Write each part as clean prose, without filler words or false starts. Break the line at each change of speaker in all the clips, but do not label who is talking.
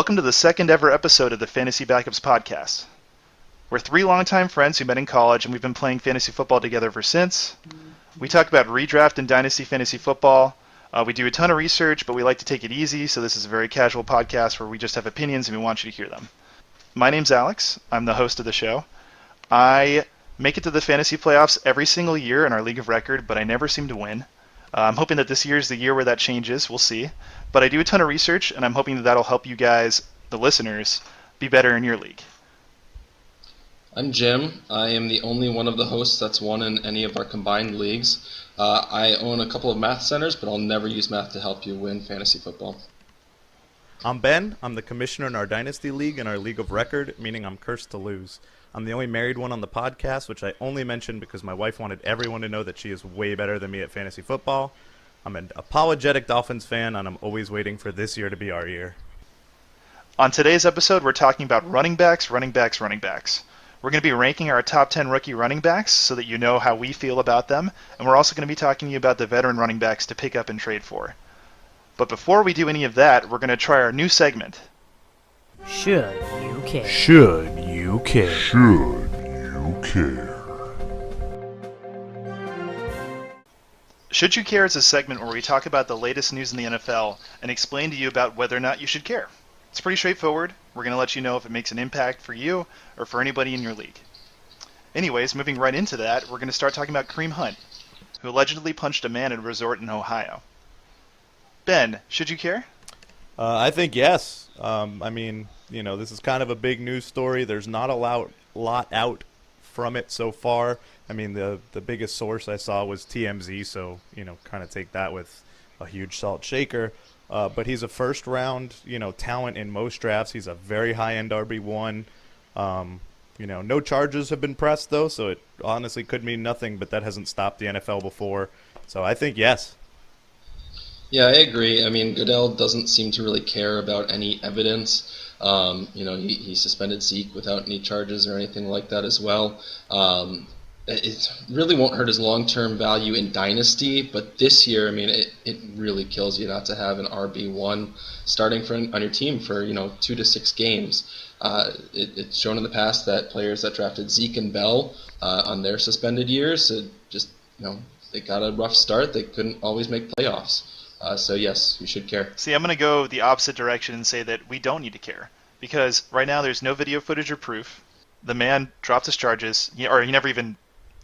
Welcome to the second ever episode of the Fantasy Backups Podcast. We're three longtime friends who met in college, and we've been playing fantasy football together ever since. We talk about redraft and dynasty fantasy football. We do a ton of research, but we like to take it easy, so this is a very casual podcast where we just have opinions and we want you to hear them. My name's Alex. I'm the host of the show. I make it to the fantasy playoffs every single year in our league of record, but I never seem to win. I'm hoping that this year is the year where that changes. We'll see. But I do a ton of research, and I'm hoping that that'll help you guys, the listeners, be better in your league.
I'm Jim. I am the only one of the hosts that's won in any of our combined leagues. I own a couple of math centers, but I'll never use math to help you win fantasy football.
I'm Ben. I'm the commissioner in our Dynasty League and our League of Record, meaning I'm cursed to lose. I'm the only married one on the podcast, which I only mention because my wife wanted everyone to know that she is way better than me at fantasy football. I'm an apologetic Dolphins fan, and I'm always waiting for this year to be our year.
On today's episode, we're talking about running backs. We're going to be ranking our top 10 rookie running backs so that you know how we feel about them, and we're also going to be talking to you about the veteran running backs to pick up and trade for. But before we do any of that, we're going to try our new segment.
Should you care?
Should you care?
Should you care?
Should You Care is a segment where we talk about the latest news in the NFL and explain to you about whether or not you should care. It's pretty straightforward. We're going to let you know if it makes an impact for you or for anybody in your league. Anyways, moving right into that, we're going to start talking about Kareem Hunt, who allegedly punched a man at a resort in Ohio. Ben, should you care?
I think yes. This is kind of a big news story. There's not a lot out from it so far. I mean, the biggest source I saw was TMZ, so, kind of take that with a huge salt shaker. But he's a first-round, talent in most drafts. He's a very high-end RB1. No charges have been pressed, though, so it honestly could mean nothing, but that hasn't stopped the NFL before. So I think yes.
Yeah, I agree. I mean, Goodell doesn't seem to really care about any evidence. He suspended Zeke without any charges or anything like that as well. It really won't hurt his long-term value in Dynasty, but this year, I mean, it really kills you not to have an RB1 starting on your team for, 2 to 6 games. It's shown in the past that players that drafted Zeke and Bell on their suspended years, they got a rough start. They couldn't always make playoffs. So yes, you should care.
See, I'm going to go the opposite direction and say that we don't need to care. Because right now there's no video footage or proof. The man dropped his charges, or he never even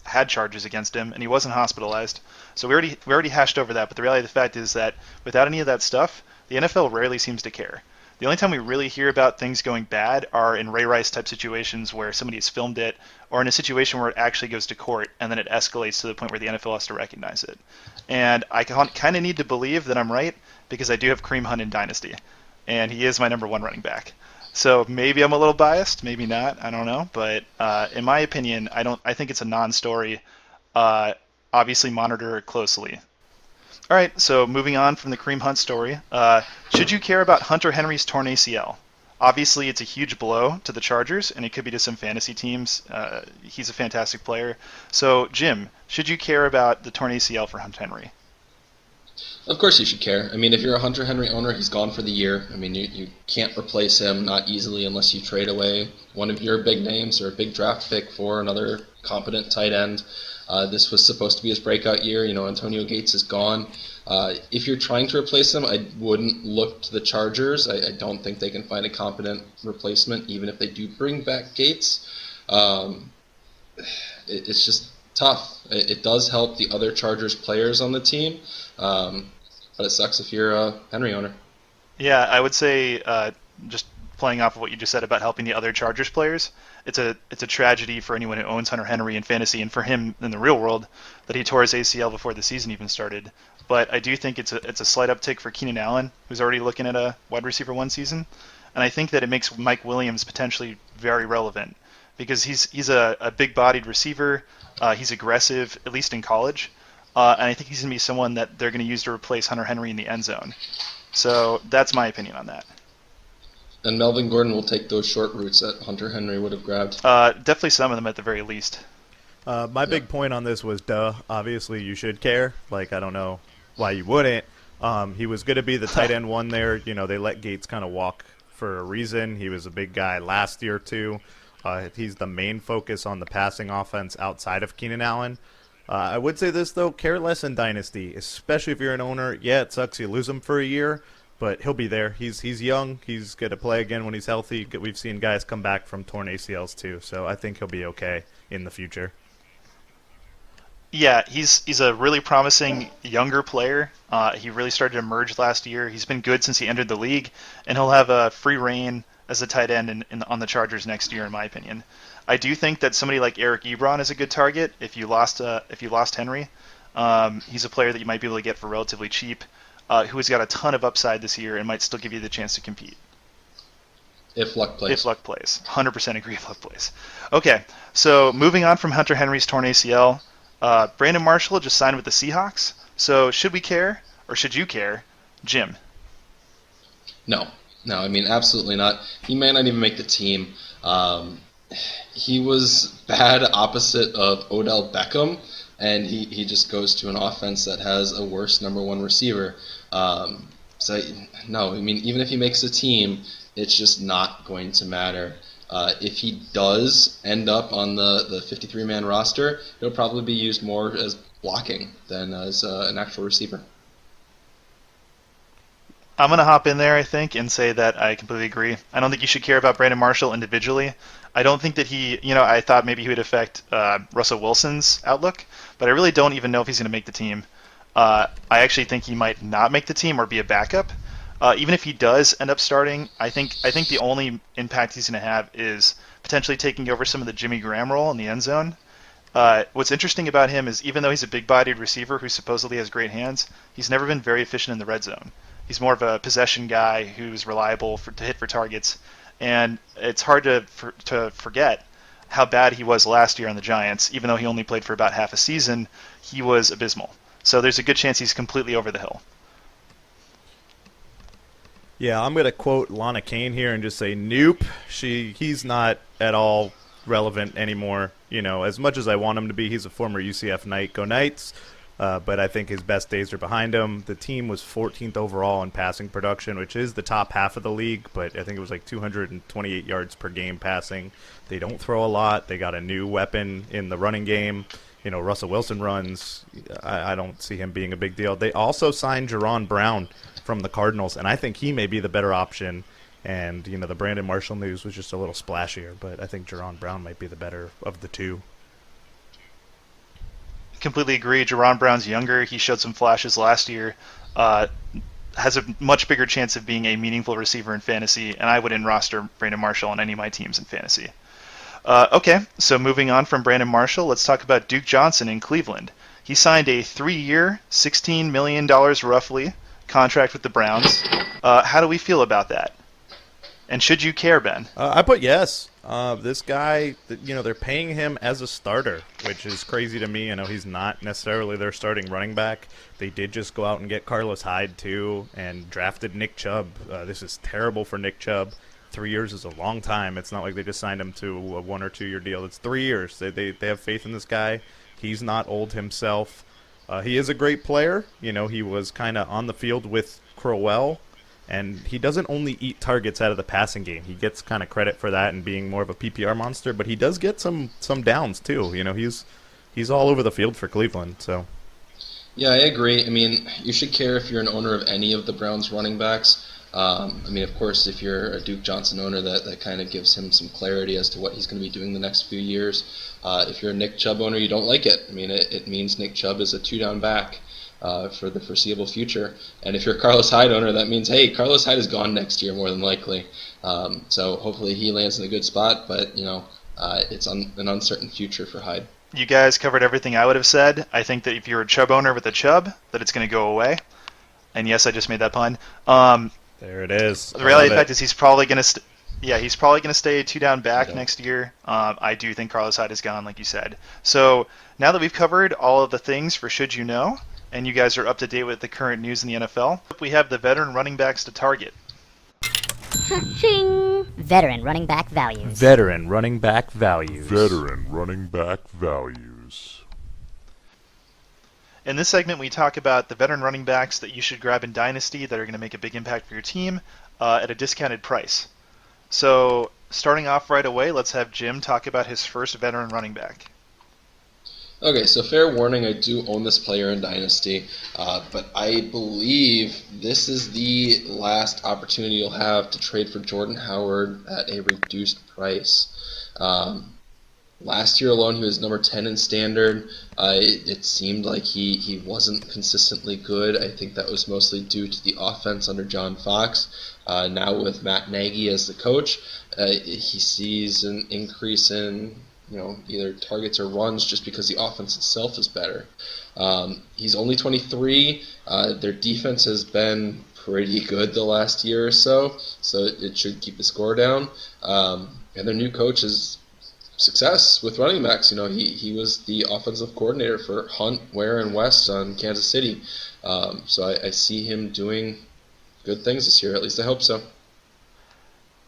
had charges against him, and he wasn't hospitalized. So we already hashed over that, but the reality of the fact is that without any of that stuff, the NFL rarely seems to care. The only time we really hear about things going bad are in Ray Rice type situations where somebody has filmed it, or in a situation where it actually goes to court and then it escalates to the point where the NFL has to recognize it. And I kind of need to believe that I'm right because I do have Kareem Hunt in Dynasty, and he is my number one running back. So maybe I'm a little biased, maybe not, I don't know. But in my opinion, I think it's a non-story. Obviously monitor it closely. All right, so moving on from the Kareem Hunt story, should you care about Hunter Henry's torn ACL? Obviously, it's a huge blow to the Chargers, and it could be to some fantasy teams. He's a fantastic player. So, Jim, should you care about the torn ACL for Hunter Henry?
Of course you should care. I mean, if you're a Hunter Henry owner, he's gone for the year. I mean, you can't replace him, not easily, unless you trade away one of your big names or a big draft pick for another competent tight end. This was supposed to be his breakout year. Antonio Gates is gone. If you're trying to replace him, I wouldn't look to the Chargers. I don't think they can find a competent replacement, even if they do bring back Gates. It's just tough. It does help the other Chargers players on the team, but it sucks if you're a Henry owner.
Yeah, I would say, just playing off of what you just said about helping the other Chargers players, it's a tragedy for anyone who owns Hunter Henry in fantasy, and for him in the real world that he tore his ACL before the season even started. But I do think it's a slight uptick for Keenan Allen, who's already looking at a wide receiver one season, and I think that it makes Mike Williams potentially very relevant because he's a big-bodied receiver. He's aggressive, at least in college, and I think he's going to be someone that they're going to use to replace Hunter Henry in the end zone. So that's my opinion on that.
And Melvin Gordon will take those short routes that Hunter Henry would have grabbed.
Definitely some of them at the very least.
My big point on this was, obviously you should care. I don't know why you wouldn't. He was going to be the tight end one there. They let Gates kind of walk for a reason. He was a big guy last year, too. He's the main focus on the passing offense outside of Keenan Allen. I would say this, though, care less in Dynasty, especially if you're an owner. Yeah, it sucks you lose him for a year, but he'll be there. He's young. He's going to play again when he's healthy. We've seen guys come back from torn ACLs, too, so I think he'll be okay in the future.
Yeah, he's a really promising younger player. He really started to emerge last year. He's been good since he entered the league, and he'll have a free reign as a tight end on the Chargers next year, in my opinion. I do think that somebody like Eric Ebron is a good target if you lost Henry. He's a player that you might be able to get for relatively cheap, who has got a ton of upside this year and might still give you the chance to compete.
If luck plays.
If luck plays. 100% agree if luck plays. Okay, so moving on from Hunter Henry's torn ACL, Brandon Marshall just signed with the Seahawks. So should we care, or should you care? Jim?
No, I mean, absolutely not. He may not even make the team. He was bad opposite of Odell Beckham, and he just goes to an offense that has a worse number one receiver. So, no, I mean, even if he makes the team, it's just not going to matter. If he does end up on the 53-man roster, it'll probably be used more as blocking than as an actual receiver.
I'm going to hop in there, I think, and say that I completely agree. I don't think you should care about Brandon Marshall individually. I don't think that I thought maybe he would affect Russell Wilson's outlook, but I really don't even know if he's going to make the team. I actually think he might not make the team or be a backup. Even if he does end up starting, I think the only impact he's going to have is potentially taking over some of the Jimmy Graham role in the end zone. What's interesting about him is even though he's a big-bodied receiver who supposedly has great hands, he's never been very efficient in the red zone. He's more of a possession guy who's reliable to hit for targets, and it's hard to forget how bad he was last year on the Giants. Even though he only played for about half a season, he was abysmal. So there's a good chance he's completely over the hill.
Yeah, I'm going to quote Lana Kane here and just say, nope, he's not at all relevant anymore. As much as I want him to be, he's a former UCF Knight. Go Knights. But I think his best days are behind him. The team was 14th overall in passing production, which is the top half of the league, but I think it was like 228 yards per game passing. They don't throw a lot. They got a new weapon in the running game. Russell Wilson runs. I don't see him being a big deal. They also signed Jerron Brown from the Cardinals, and I think he may be the better option. And, the Brandon Marshall news was just a little splashier, but I think Jerron Brown might be the better of the two.
Completely agree. Jerron Brown's younger. He showed some flashes last year. Has a much bigger chance of being a meaningful receiver in fantasy, and I wouldn't roster Brandon Marshall on any of my teams in fantasy. Okay, so moving on from Brandon Marshall, let's talk about Duke Johnson in Cleveland. He signed a 3-year, $16 million roughly contract with the Browns. How do we feel about that? And should you care, Ben?
I put yes. This guy, they're paying him as a starter, which is crazy to me. I know he's not necessarily their starting running back. They did just go out and get Carlos Hyde, too, and drafted Nick Chubb. This is terrible for Nick Chubb. 3 years is a long time. It's not like they just signed him to a 1 or 2 year deal. It's 3 years. They have faith in this guy. He's not old himself. He is a great player. He was kind of on the field with Crowell. And he doesn't only eat targets out of the passing game. He gets kind of credit for that and being more of a PPR monster, but he does get some downs too. He's all over the field for Cleveland. So,
yeah, I agree. I mean, you should care if you're an owner of any of the Browns running backs. Of course, if you're a Duke Johnson owner, that kind of gives him some clarity as to what he's going to be doing the next few years. If you're a Nick Chubb owner, you don't like it. I mean, it means Nick Chubb is a 2-down back. For the foreseeable future. And if you're a Carlos Hyde owner, that means, hey, Carlos Hyde is gone next year more than likely. So hopefully he lands in a good spot, but, it's an uncertain future for Hyde.
You guys covered everything I would have said. I think that if you're a Chubb owner with a Chubb, that it's going to go away. And yes, I just made that pun.
There it is.
The reality of the fact is he's probably going to stay a 2-down back next year. I do think Carlos Hyde is gone, like you said. So now that we've covered all of the things for Should You Know, and you guys are up to date with the current news in the NFL, we have the veteran running backs to target.
Ching! Veteran running back values.
Veteran running back values.
Veteran running back values.
In this segment, we talk about the veteran running backs that you should grab in Dynasty that are going to make a big impact for your team. at a discounted price. So starting off right away, let's have Jim talk about his first veteran running back.
Okay, so fair warning, I do own this player in Dynasty, but I believe this is the last opportunity you'll have to trade for Jordan Howard at a reduced price. Last year alone, he was number 10 in standard. It seemed like he wasn't consistently good. I think that was mostly due to the offense under John Fox. Now with Matt Nagy as the coach, he sees an increase in either targets or runs just because the offense itself is better. He's only 23. Their defense has been pretty good the last year or so it should keep the score down. And their new coach is success with running backs. He was the offensive coordinator for Hunt, Ware, and West on Kansas City. So I see him doing good things this year. At least I hope so.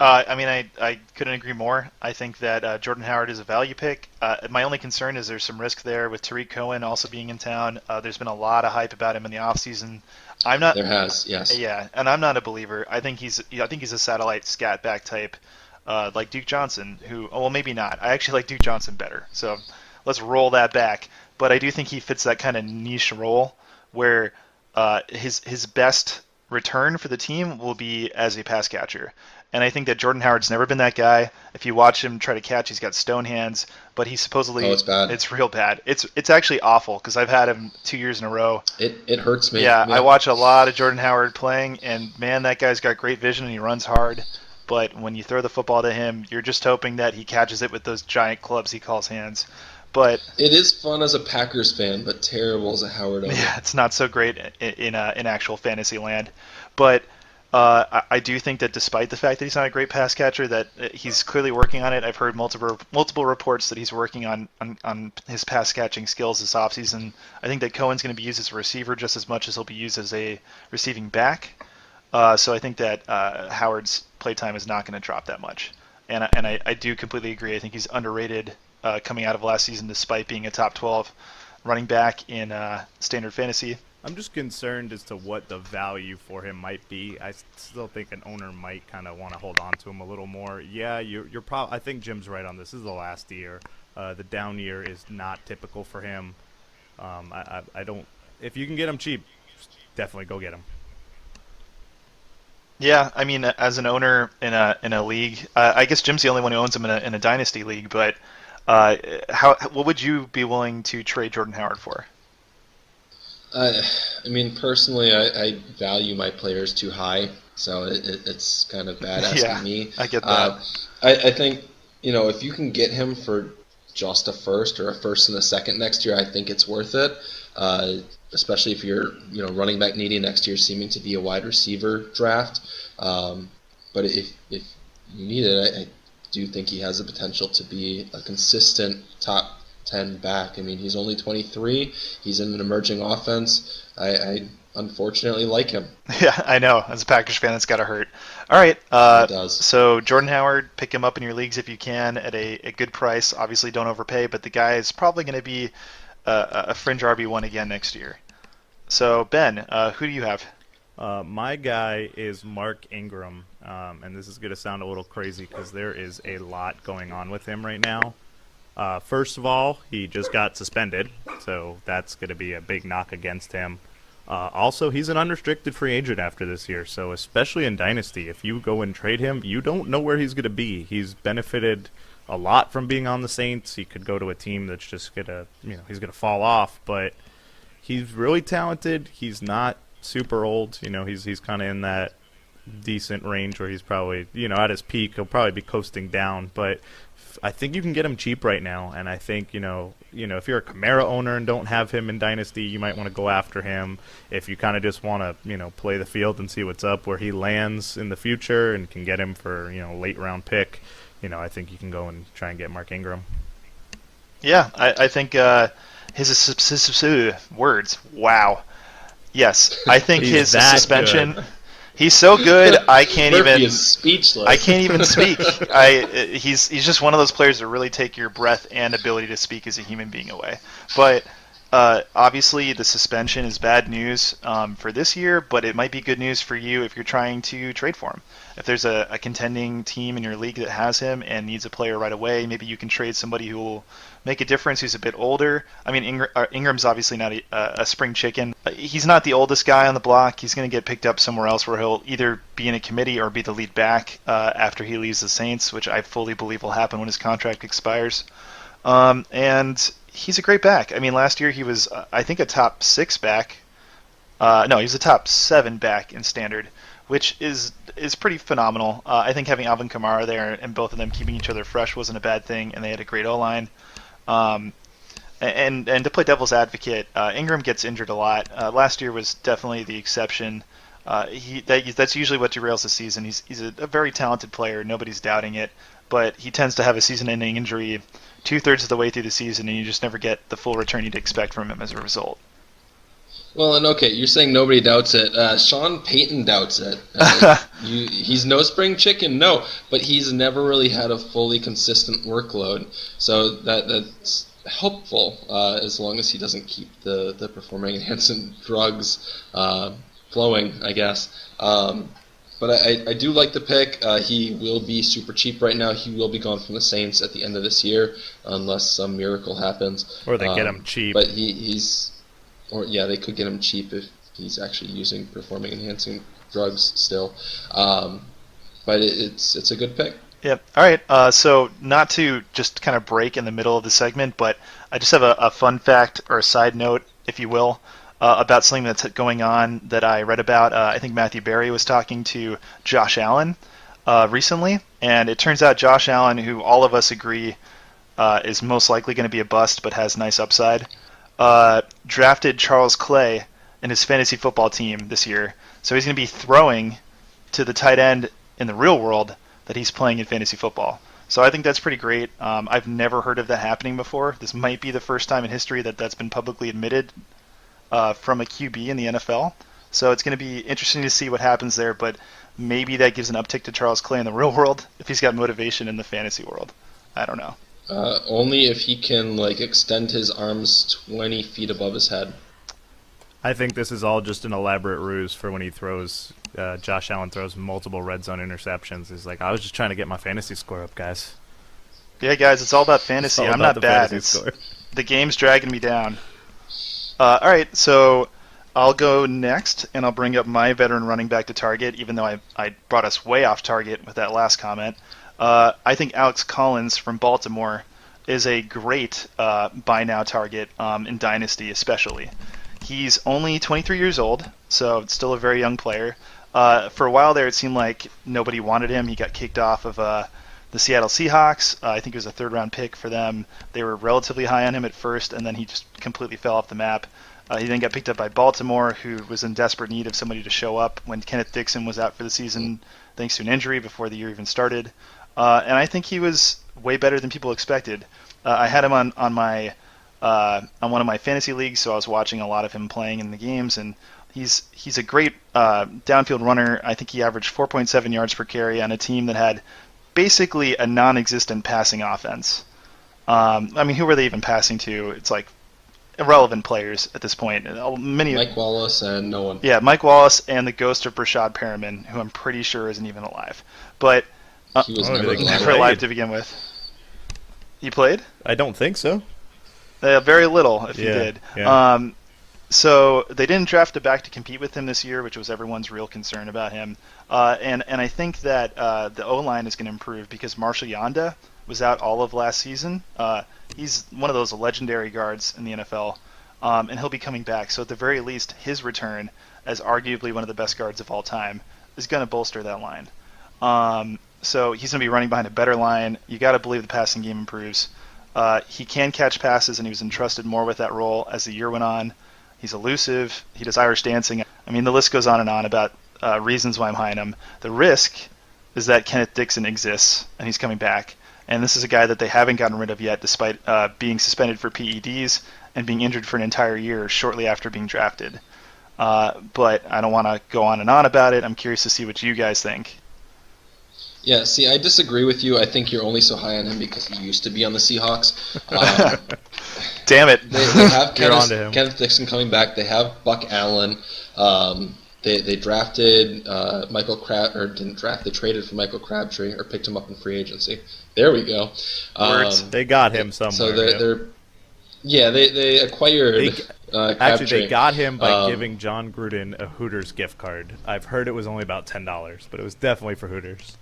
I couldn't agree more. I think that Jordan Howard is a value pick. My only concern is there's some risk there with Tariq Cohen also being in town. There's been a lot of hype about him in the offseason.
There has, yes.
Yeah, and I'm not a believer. I think he's a satellite scat back type, like Duke Johnson, maybe not. I actually like Duke Johnson better. So let's roll that back. But I do think he fits that kind of niche role where his best return for the team will be as a pass catcher. And I think that Jordan Howard's never been that guy. If you watch him try to catch, he's got stone hands, but he's supposedly
it's bad.
It's real bad. It's actually awful because I've had him 2 years in a row.
It hurts me.
Yeah, I watch a lot of Jordan Howard playing, and man, that guy's got great vision and he runs hard. But when you throw the football to him, you're just hoping that he catches it with those giant clubs he calls hands. But
it is fun as a Packers fan, but terrible as a Howard owner.
Yeah, it's not so great in actual fantasy land. But I do think that despite the fact that he's not a great pass catcher, that he's clearly working on it. I've heard multiple reports that he's working on his pass catching skills this offseason. I think that Cohen's going to be used as a receiver just as much as he'll be used as a receiving back. So I think that Howard's playtime is not going to drop that much. And I do completely agree. I think he's underrated coming out of last season despite being a top 12 running back in standard fantasy.
I'm just concerned as to what the value for him might be. I still think an owner might kind of want to hold on to him a little more. Yeah, you're probably. I think Jim's right on this. This is the last year. The down year is not typical for him. I don't. If you can get him cheap, definitely go get him.
Yeah, I mean, as an owner in a league, I guess Jim's the only one who owns him in a dynasty league. But what would you be willing to trade Jordan Howard for?
Personally, I value my players too high, so it's kind of bad asking me.
I get that.
I think, if you can get him for just a first or a first and a second next year, I think it's worth it, especially if you're, running back needy next year, seeming to be a wide receiver draft. But if you need it, I do think he has the potential to be a consistent top 10 back. I mean, he's only 23. He's in an emerging offense. I unfortunately like him.
Yeah, I know. As a Packers fan, that's got to hurt. All right.
It does.
So Jordan Howard, pick him up in your leagues if you can at a good price. Obviously, don't overpay, but the guy is probably going to be a fringe RB1 again next year. So, Ben, who do you have?
My guy is Mark Ingram, and this is going to sound a little crazy because there is a lot going on with him right now. First of all, he just got suspended, so that's going to be a big knock against him. Also, he's an unrestricted free agent after this year, so especially in Dynasty, if you go and trade him, you don't know where he's going to be. He's benefited a lot from being on the Saints. He could go to a team that's just going to, he's going to fall off, but he's really talented. He's not super old. He's kind of in that decent range where he's probably, at his peak, he'll probably be coasting down, but I think you can get him cheap right now, and I think, if you're a Kamara owner and don't have him in Dynasty, you might want to go after him. If you kind of just want to, play the field and see what's up, where he lands in the future and can get him for, late round pick, I think you can go and try and get Mark Ingram.
Yeah, I think his words, wow. Yes, I think his suspension... Good. He's so good, I can't
Murphy
even.
Is speechless.
I can't even speak. He's just one of those players that really take your breath and ability to speak as a human being away. But Obviously, the suspension is bad news for this year, but it might be good news for you if you're trying to trade for him. If there's a contending team in your league that has him and needs a player right away, maybe you can trade somebody who will make a difference who's a bit older. I mean, Ingram's obviously not a spring chicken. He's not the oldest guy on the block. He's going to get picked up somewhere else where he'll either be in a committee or be the lead back after he leaves the Saints, which I fully believe will happen when his contract expires. And he's a great back. I mean, last year he was, I think, a top 6 back. No, he was a top 7 back in standard, which is pretty phenomenal. I think having Alvin Kamara there and both of them keeping each other fresh wasn't a bad thing, and they had a great O-line. And to play devil's advocate, Ingram gets injured a lot. Last year was definitely the exception. That's usually what derails the season. He's a very talented player. Nobody's doubting it. But he tends to have a season-ending injury 2/3 of the way through the season, and you just never get the full return you'd expect from him as a result.
Well, and okay, you're saying nobody doubts it. Sean Payton doubts it. He's no spring chicken, no, but he's never really had a fully consistent workload. So that's helpful as long as he doesn't keep the performing-enhancing drugs flowing, I guess. But I do like the pick. He will be super cheap right now. He will be gone from the Saints at the end of this year unless some miracle happens.
Or they get him cheap.
But they could get him cheap if he's actually using performing-enhancing drugs still. But it's a good pick.
Yep. All right. So not to just kind of break in the middle of the segment, but I just have a fun fact or a side note, if you will, about something that's going on that I read about. I think Matthew Berry was talking to Josh Allen recently, and it turns out Josh Allen, who all of us agree is most likely going to be a bust but has nice upside, drafted Charles Clay in his fantasy football team this year. So he's going to be throwing to the tight end in the real world that he's playing in fantasy football. So I think that's pretty great. I've never heard of that happening before. This might be the first time in history that that's been publicly admitted from a QB in the NFL. So it's going to be interesting to see what happens there, but maybe that gives an uptick to Charles Clay in the real world if he's got motivation in the fantasy world. I don't know.
Only if he can extend his arms 20 feet above his head.
I think this is all just an elaborate ruse for when he throws. Josh Allen throws multiple red zone interceptions. He's like, I was just trying to get my fantasy score up, guys.
Yeah, guys, it's all about fantasy. I'm not bad. The game's dragging me down. All right, so I'll go next, and I'll bring up my veteran running back to target, even though I brought us way off target with that last comment. I think Alex Collins from Baltimore is a great buy now target in Dynasty especially. He's only 23 years old, so it's still a very young player. For a while there, it seemed like nobody wanted him. He got kicked off of the Seattle Seahawks. I think it was a third-round pick for them. They were relatively high on him at first, and then he just completely fell off the map. He then got picked up by Baltimore, who was in desperate need of somebody to show up when Kenneth Dixon was out for the season thanks to an injury before the year even started. And I think he was way better than people expected. I had him on one of my fantasy leagues, so I was watching a lot of him playing in the games, and he's a great downfield runner. I think he averaged 4.7 yards per carry on a team that had basically a non-existent passing offense. I mean, who were they even passing to? It's like irrelevant players at this point.
Mike Wallace and no one.
Yeah, Mike Wallace and the ghost of Brashad Perriman, who I'm pretty sure isn't even alive. But
he was
never alive to begin with. He played?
I don't think so.
Very little, if he did.
Yeah.
So they didn't draft a back to compete with him this year, which was everyone's real concern about him. And I think that the O-line is going to improve because Marshall Yanda was out all of last season. He's one of those legendary guards in the NFL, and he'll be coming back. So at the very least, his return as arguably one of the best guards of all time is going to bolster that line. So he's going to be running behind a better line. You got to believe the passing game improves. He can catch passes, and he was entrusted more with that role as the year went on. He's elusive. He does Irish dancing. I mean, the list goes on and on about reasons why I'm high on him. The risk is that Kenneth Dixon exists, and he's coming back. And this is a guy that they haven't gotten rid of yet, despite being suspended for PEDs and being injured for an entire year shortly after being drafted. But I don't want to go on and on about it. I'm curious to see what you guys think.
Yeah, see, I disagree with you. I think you're only so high on him because he used to be on the Seahawks. Um,
Damn it.
they have
You're onto him.
Kenneth Dixon coming back. They have Buck Allen. They drafted Michael Crab, or didn't draft. They traded for Michael Crabtree or picked him up in free agency. There we go.
Words.
They got him somewhere.
So they acquired Crabtree.
Actually, they got him by giving John Gruden a Hooters gift card. I've heard it was only about $10, but it was definitely for Hooters.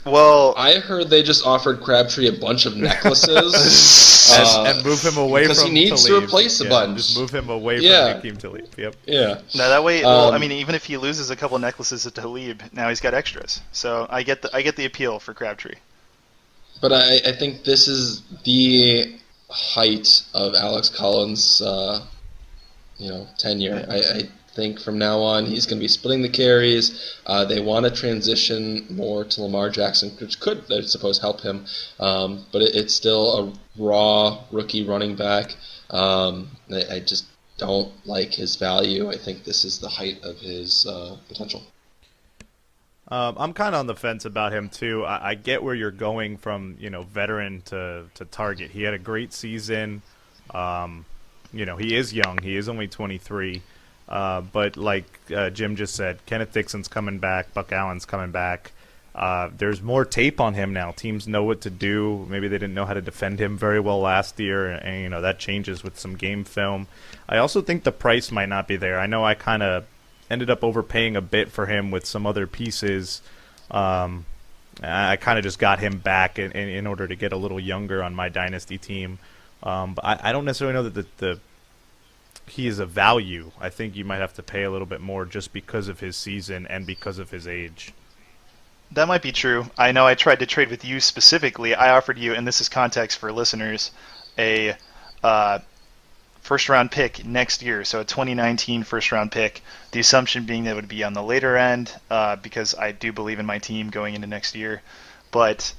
Well,
I heard they just offered Crabtree a bunch of necklaces
And move him away
because
from
he needs to
Talib.
replace a bunch.
Just move him away
Yeah.
from Hakeem Talib. Yep.
Yeah.
no, that way. Well, I mean, even if he loses a couple necklaces to Talib, now he's got extras. So I get the appeal for Crabtree.
But I think this is the height of Alex Collins' tenure. I think from now on he's going to be splitting the carries. They want to transition more to Lamar Jackson, which could, I suppose, help him. But it's still a raw rookie running back. I just don't like his value. I think this is the height of his potential.
I'm kind of on the fence about him too. I get where you're going from, veteran to target. He had a great season. He is young. He is only 23. But like Jim just said, Kenneth Dixon's coming back. Buck Allen's coming back. There's more tape on him now. Teams know what to do. Maybe they didn't know how to defend him very well last year, and that changes with some game film. I also think the price might not be there. I know I kind of ended up overpaying a bit for him with some other pieces. I kind of just got him back in order to get a little younger on my dynasty team. But I don't necessarily know that he is a value. I think you might have to pay a little bit more just because of his season and because of his age.
That might be true. I know I tried to trade with you specifically. I offered you, and this is context for listeners, a first-round pick next year, so a 2019 first-round pick. The assumption being that it would be on the later end because I do believe in my team going into next year. But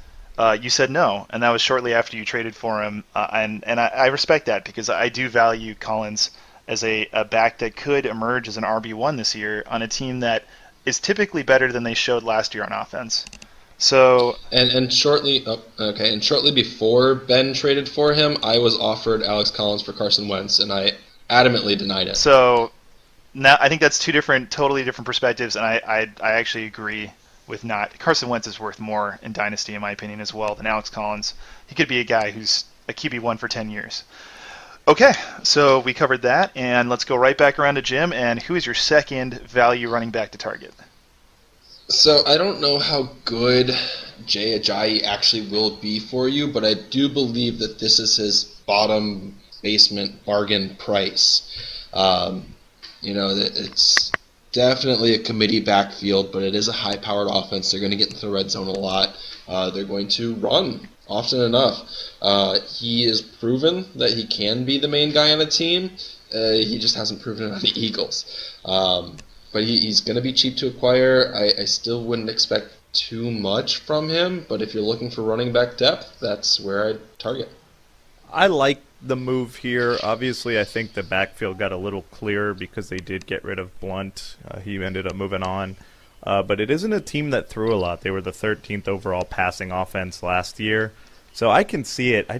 you said no, and that was shortly after you traded for him. And I respect that because I do value Collins as a back that could emerge as an RB1 this year on a team that is typically better than they showed last year on offense. So
and shortly before Ben traded for him, I was offered Alex Collins for Carson Wentz, and I adamantly denied it.
So now I think that's totally different perspectives, and I actually agree with not. Carson Wentz is worth more in Dynasty, in my opinion, as well than Alex Collins. He could be a guy who's a QB1 for 10 years. Okay, so we covered that, and let's go right back around to Jim. And who is your second value running back to target?
So I don't know how good Jay Ajayi actually will be for you, but I do believe that this is his bottom basement bargain price. That it's definitely a committee backfield, but it is a high-powered offense. They're going to get into the red zone a lot. They're going to run often enough. He has proven that he can be the main guy on a team. He just hasn't proven it on the Eagles. But he's going to be cheap to acquire. I still wouldn't expect too much from him, but if you're looking for running back depth, that's where I'd target.
I like the move here. Obviously, I think the backfield got a little clearer because they did get rid of Blunt. He ended up moving on. But it isn't a team that threw a lot. They were the 13th overall passing offense last year. So I can see it. I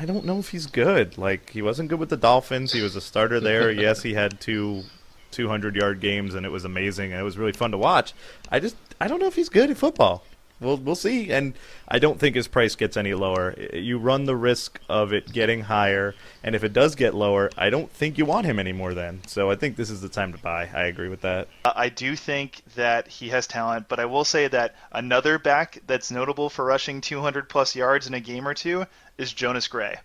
don't know if he's good. Like, he wasn't good with the Dolphins. He was a starter there. Yes, he had 200-yard games, and it was amazing, and it was really fun to watch. I don't know if he's good at football. We'll see, and I don't think his price gets any lower. You run the risk of it getting higher, and if it does get lower, I don't think you want him anymore then. So I think this is the time to buy. I agree with that.
I do think that he has talent, but I will say that another back that's notable for rushing 200-plus yards in a game or two is Jonas Gray.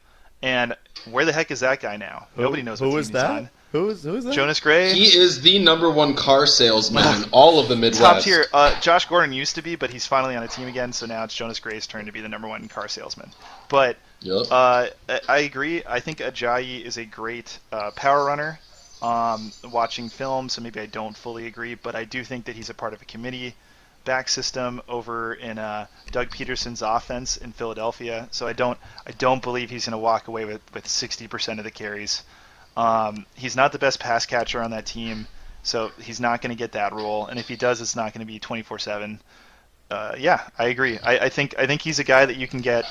And where the heck is that guy now? Nobody knows what team he's on.
Who is that?
Jonas Gray.
He is the number one car salesman in all of the Midwest.
Top tier. Josh Gordon used to be, but he's finally on a team again, so now it's Jonas Gray's turn to be the number one car salesman. But
Yep.
I agree. I think Ajayi is a great power runner. Watching film, so maybe I don't fully agree, but I do think that he's a part of a committee back system over in Doug Peterson's offense in Philadelphia. So I don't believe he's going to walk away with 60% of the carries. He's not the best pass catcher on that team, so he's not going to get that role. And if he does, it's not going to be 24/7. Yeah, I agree. I think he's a guy that you can get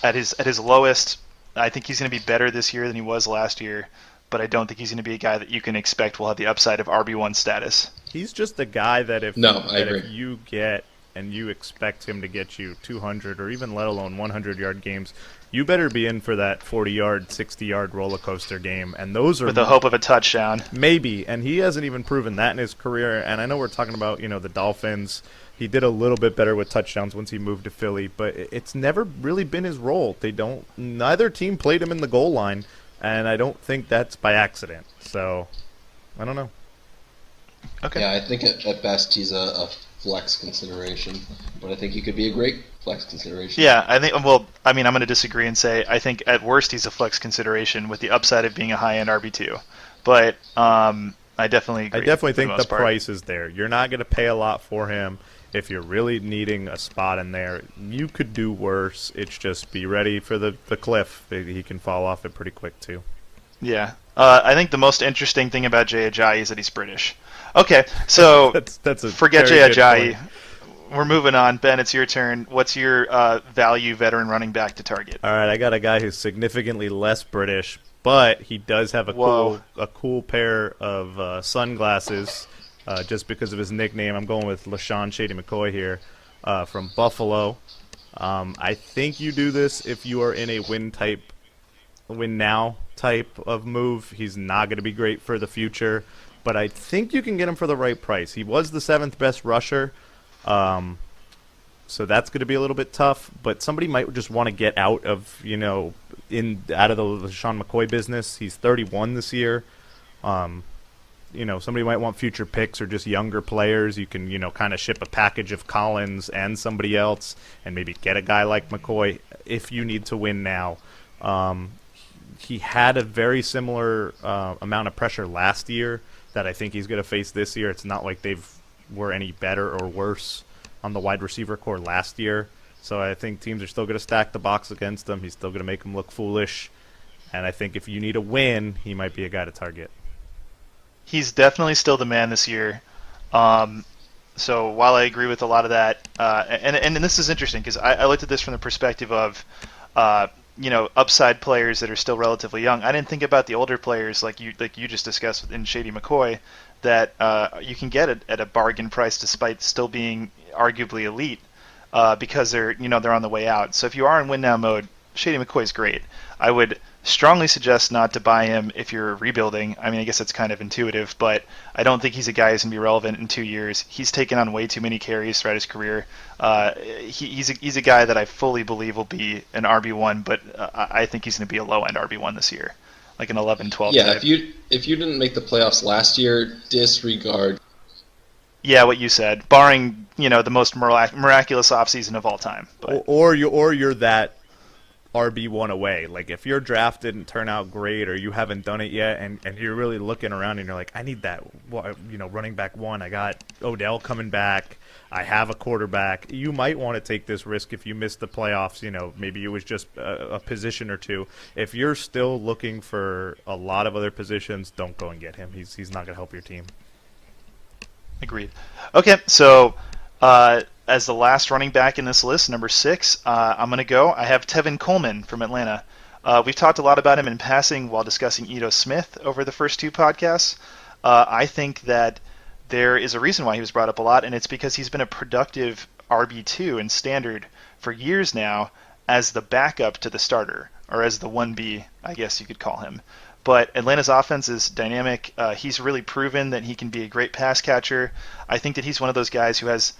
at his lowest. I think he's going to be better this year than he was last year, but I don't think he's going to be a guy that you can expect will have the upside of RB1 status.
He's just a guy that
No, I agree.
if you get and you expect him to get you 200 or even let alone 100-yard games, you better be in for that 40-yard, 60-yard roller coaster game. And those are
With the hope of a touchdown.
maybe, and he hasn't even proven that in his career. And I know we're talking about, the Dolphins. He did a little bit better with touchdowns once he moved to Philly, but it's never really been his role. Neither team played him in the goal line, and I don't think that's by accident. So, I don't know.
Okay.
Yeah, I think at best he's a flex consideration, but I think he could be a great flex consideration.
Yeah, I think. Well, I mean, I'm going to disagree and say I think at worst he's a flex consideration with the upside of being a high-end RB2. But I definitely agree.
I definitely
for
think the
most part.
price is there. You're not going to pay a lot for him. If you're really needing a spot in there, you could do worse. It's just be ready for the cliff. He can fall off it pretty quick, too.
Yeah. I think the most interesting thing about Jay Ajayi is that he's British. Okay, so
that's a
forget
very
Jay
good
Ajayi.
point.
We're moving on. Ben, it's your turn. What's your value veteran running back to target?
All right, I got a guy who's significantly less British, but he does have
Whoa.
a cool pair of sunglasses. Just because of his nickname, I'm going with LaShawn Shady McCoy here from Buffalo. I think you do this if you are in a win now type of move. He's not going to be great for the future, but I think you can get him for the right price. He was the 7th best rusher, so that's going to be a little bit tough. But somebody might just want to get out of out of the LaShawn McCoy business. He's 31 this year. Somebody might want future picks or just younger players. You can, kind of ship a package of Collins and somebody else and maybe get a guy like McCoy if you need to win now. He had a very similar amount of pressure last year that I think he's going to face this year. It's not like were any better or worse on the wide receiver core last year. So I think teams are still going to stack the box against him. He's still going to make him look foolish. And I think if you need a win, he might be a guy to target.
He's definitely still the man this year. So while I agree with a lot of that, and this is interesting because I looked at this from the perspective of, upside players that are still relatively young. I didn't think about the older players like you just discussed in Shady McCoy that you can get at a bargain price despite still being arguably elite because they're on the way out. So if you are in win now mode, Shady McCoy's great. I would strongly suggest not to buy him if you're rebuilding. I mean, I guess it's kind of intuitive, but I don't think he's a guy who's going to be relevant in 2 years. He's taken on way too many carries throughout his career. He's a guy that I fully believe will be an RB1, but I think he's going to be a low-end RB1 this year, like an 11-12
Yeah,
type.
if you didn't make the playoffs last year, disregard.
Yeah, what you said, barring the most miraculous offseason of all time. But.
Or you're that RB1 away. Like if your draft didn't turn out great or you haven't done it yet and you're really looking around and you're like, I need that running back 1. I got Odell coming back. I have a quarterback. You might want to take this risk if you miss the playoffs. Maybe it was just a position or two. If you're still looking for a lot of other positions, don't go and get him. He's not going to help your team.
Agreed. Okay, so as the last running back in this list, number 6, I'm going to go. I have Tevin Coleman from Atlanta. We've talked a lot about him in passing while discussing Ito Smith over the first 2 podcasts. I think that there is a reason why he was brought up a lot, and it's because he's been a productive RB2 in standard for years now as the backup to the starter, or as the 1B, I guess you could call him. But Atlanta's offense is dynamic. He's really proven that he can be a great pass catcher. I think that he's one of those guys who has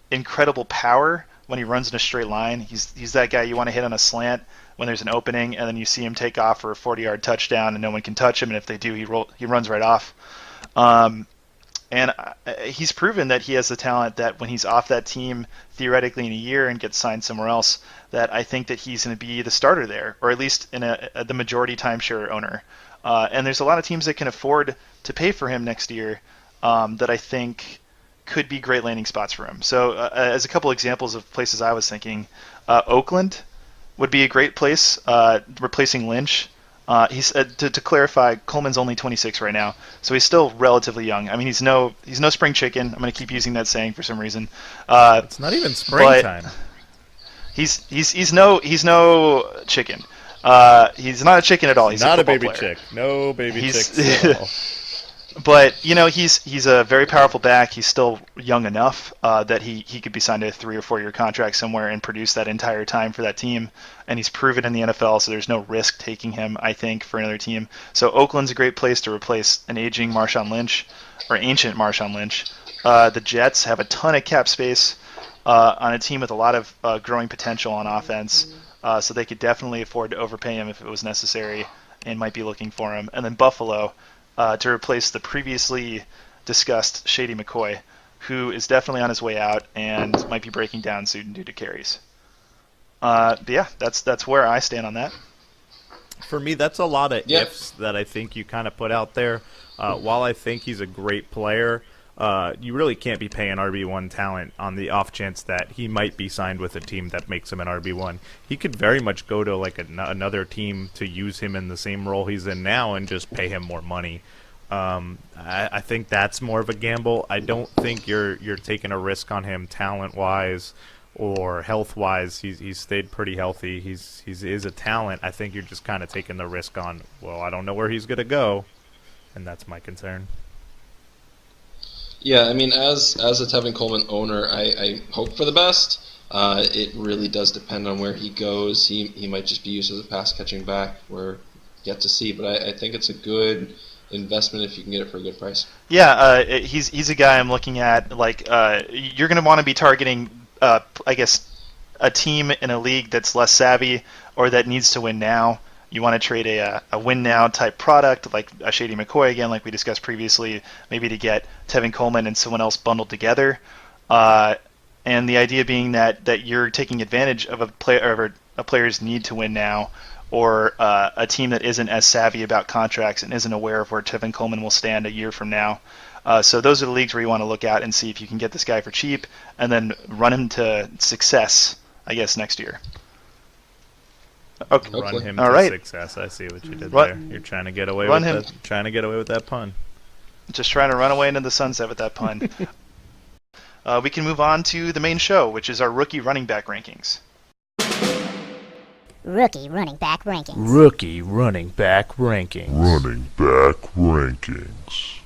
incredible power when he runs in a straight line. He's that guy you want to hit on a slant when there's an opening, and then you see him take off for a 40-yard touchdown, and no one can touch him. And if they do, he runs right off. And he's proven that he has the talent that when he's off that team, theoretically in a year, and gets signed somewhere else, that I think that he's going to be the starter there, or at least in the majority timeshare owner. And there's a lot of teams that can afford to pay for him next year that I think could be great landing spots for him. So as a couple examples of places I was thinking, Oakland would be a great place, replacing Lynch. He's to clarify, Coleman's only 26 right now, so he's still relatively young. I mean, he's no spring chicken. I'm going to keep using that saying for some reason.
It's not even springtime.
He's no chicken. He's not a chicken at all. He's
not
a
a baby
player.
chick. No baby chicks at all.
But he's a very powerful back. He's still young enough that he could be signed to a 3 or 4 year contract somewhere and produce that entire time for that team. And he's proven in the NFL, so there's no risk taking him, I think, for another team. So Oakland's a great place to replace an aging Marshawn Lynch or ancient Marshawn Lynch. The Jets have a ton of cap space on a team with a lot of growing potential on offense, so they could definitely afford to overpay him if it was necessary, and might be looking for him. And then Buffalo. To replace the previously discussed Shady McCoy, who is definitely on his way out and might be breaking down soon due to carries. But yeah, that's where I stand on that.
For me, that's a lot of ifs that I think you kind of put out there. While I think he's a great player, you really can't be paying RB1 talent on the off chance that he might be signed with a team that makes him an RB1. He could very much go to like another team to use him in the same role he's in now and just pay him more money. I think that's more of a gamble. I don't think you're taking a risk on him talent-wise or health-wise. He's stayed pretty healthy. He is a talent. I think you're just kind of taking the risk on, well, I don't know where he's going to go, and that's my concern.
Yeah, I mean, as a Tevin Coleman owner, I hope for the best. It really does depend on where he goes. He might just be used as a pass-catching back. We're yet to see, but I think it's a good investment if you can get it for a good price.
Yeah, he's a guy I'm looking at. Like, you're going to want to be targeting, I guess, a team in a league that's less savvy or that needs to win now. You want to trade a win now type product like a Shady McCoy again, like we discussed previously, maybe to get Tevin Coleman and someone else bundled together. And the idea being that you're taking advantage of a player's need to win now, or a team that isn't as savvy about contracts and isn't aware of where Tevin Coleman will stand a year from now. So those are the leagues where you want to look at and see if you can get this guy for cheap and then run him to success, I guess, next year.
Okay. Run him
All
to
right.
success. I see what you did there. You're trying to get away with that. Trying to get away with that pun.
Just trying to run away into the sunset with that pun. We can move on to the main show, which is our rookie running back rankings.
Rookie running back rankings.
Rookie running back rankings.
Running back rankings.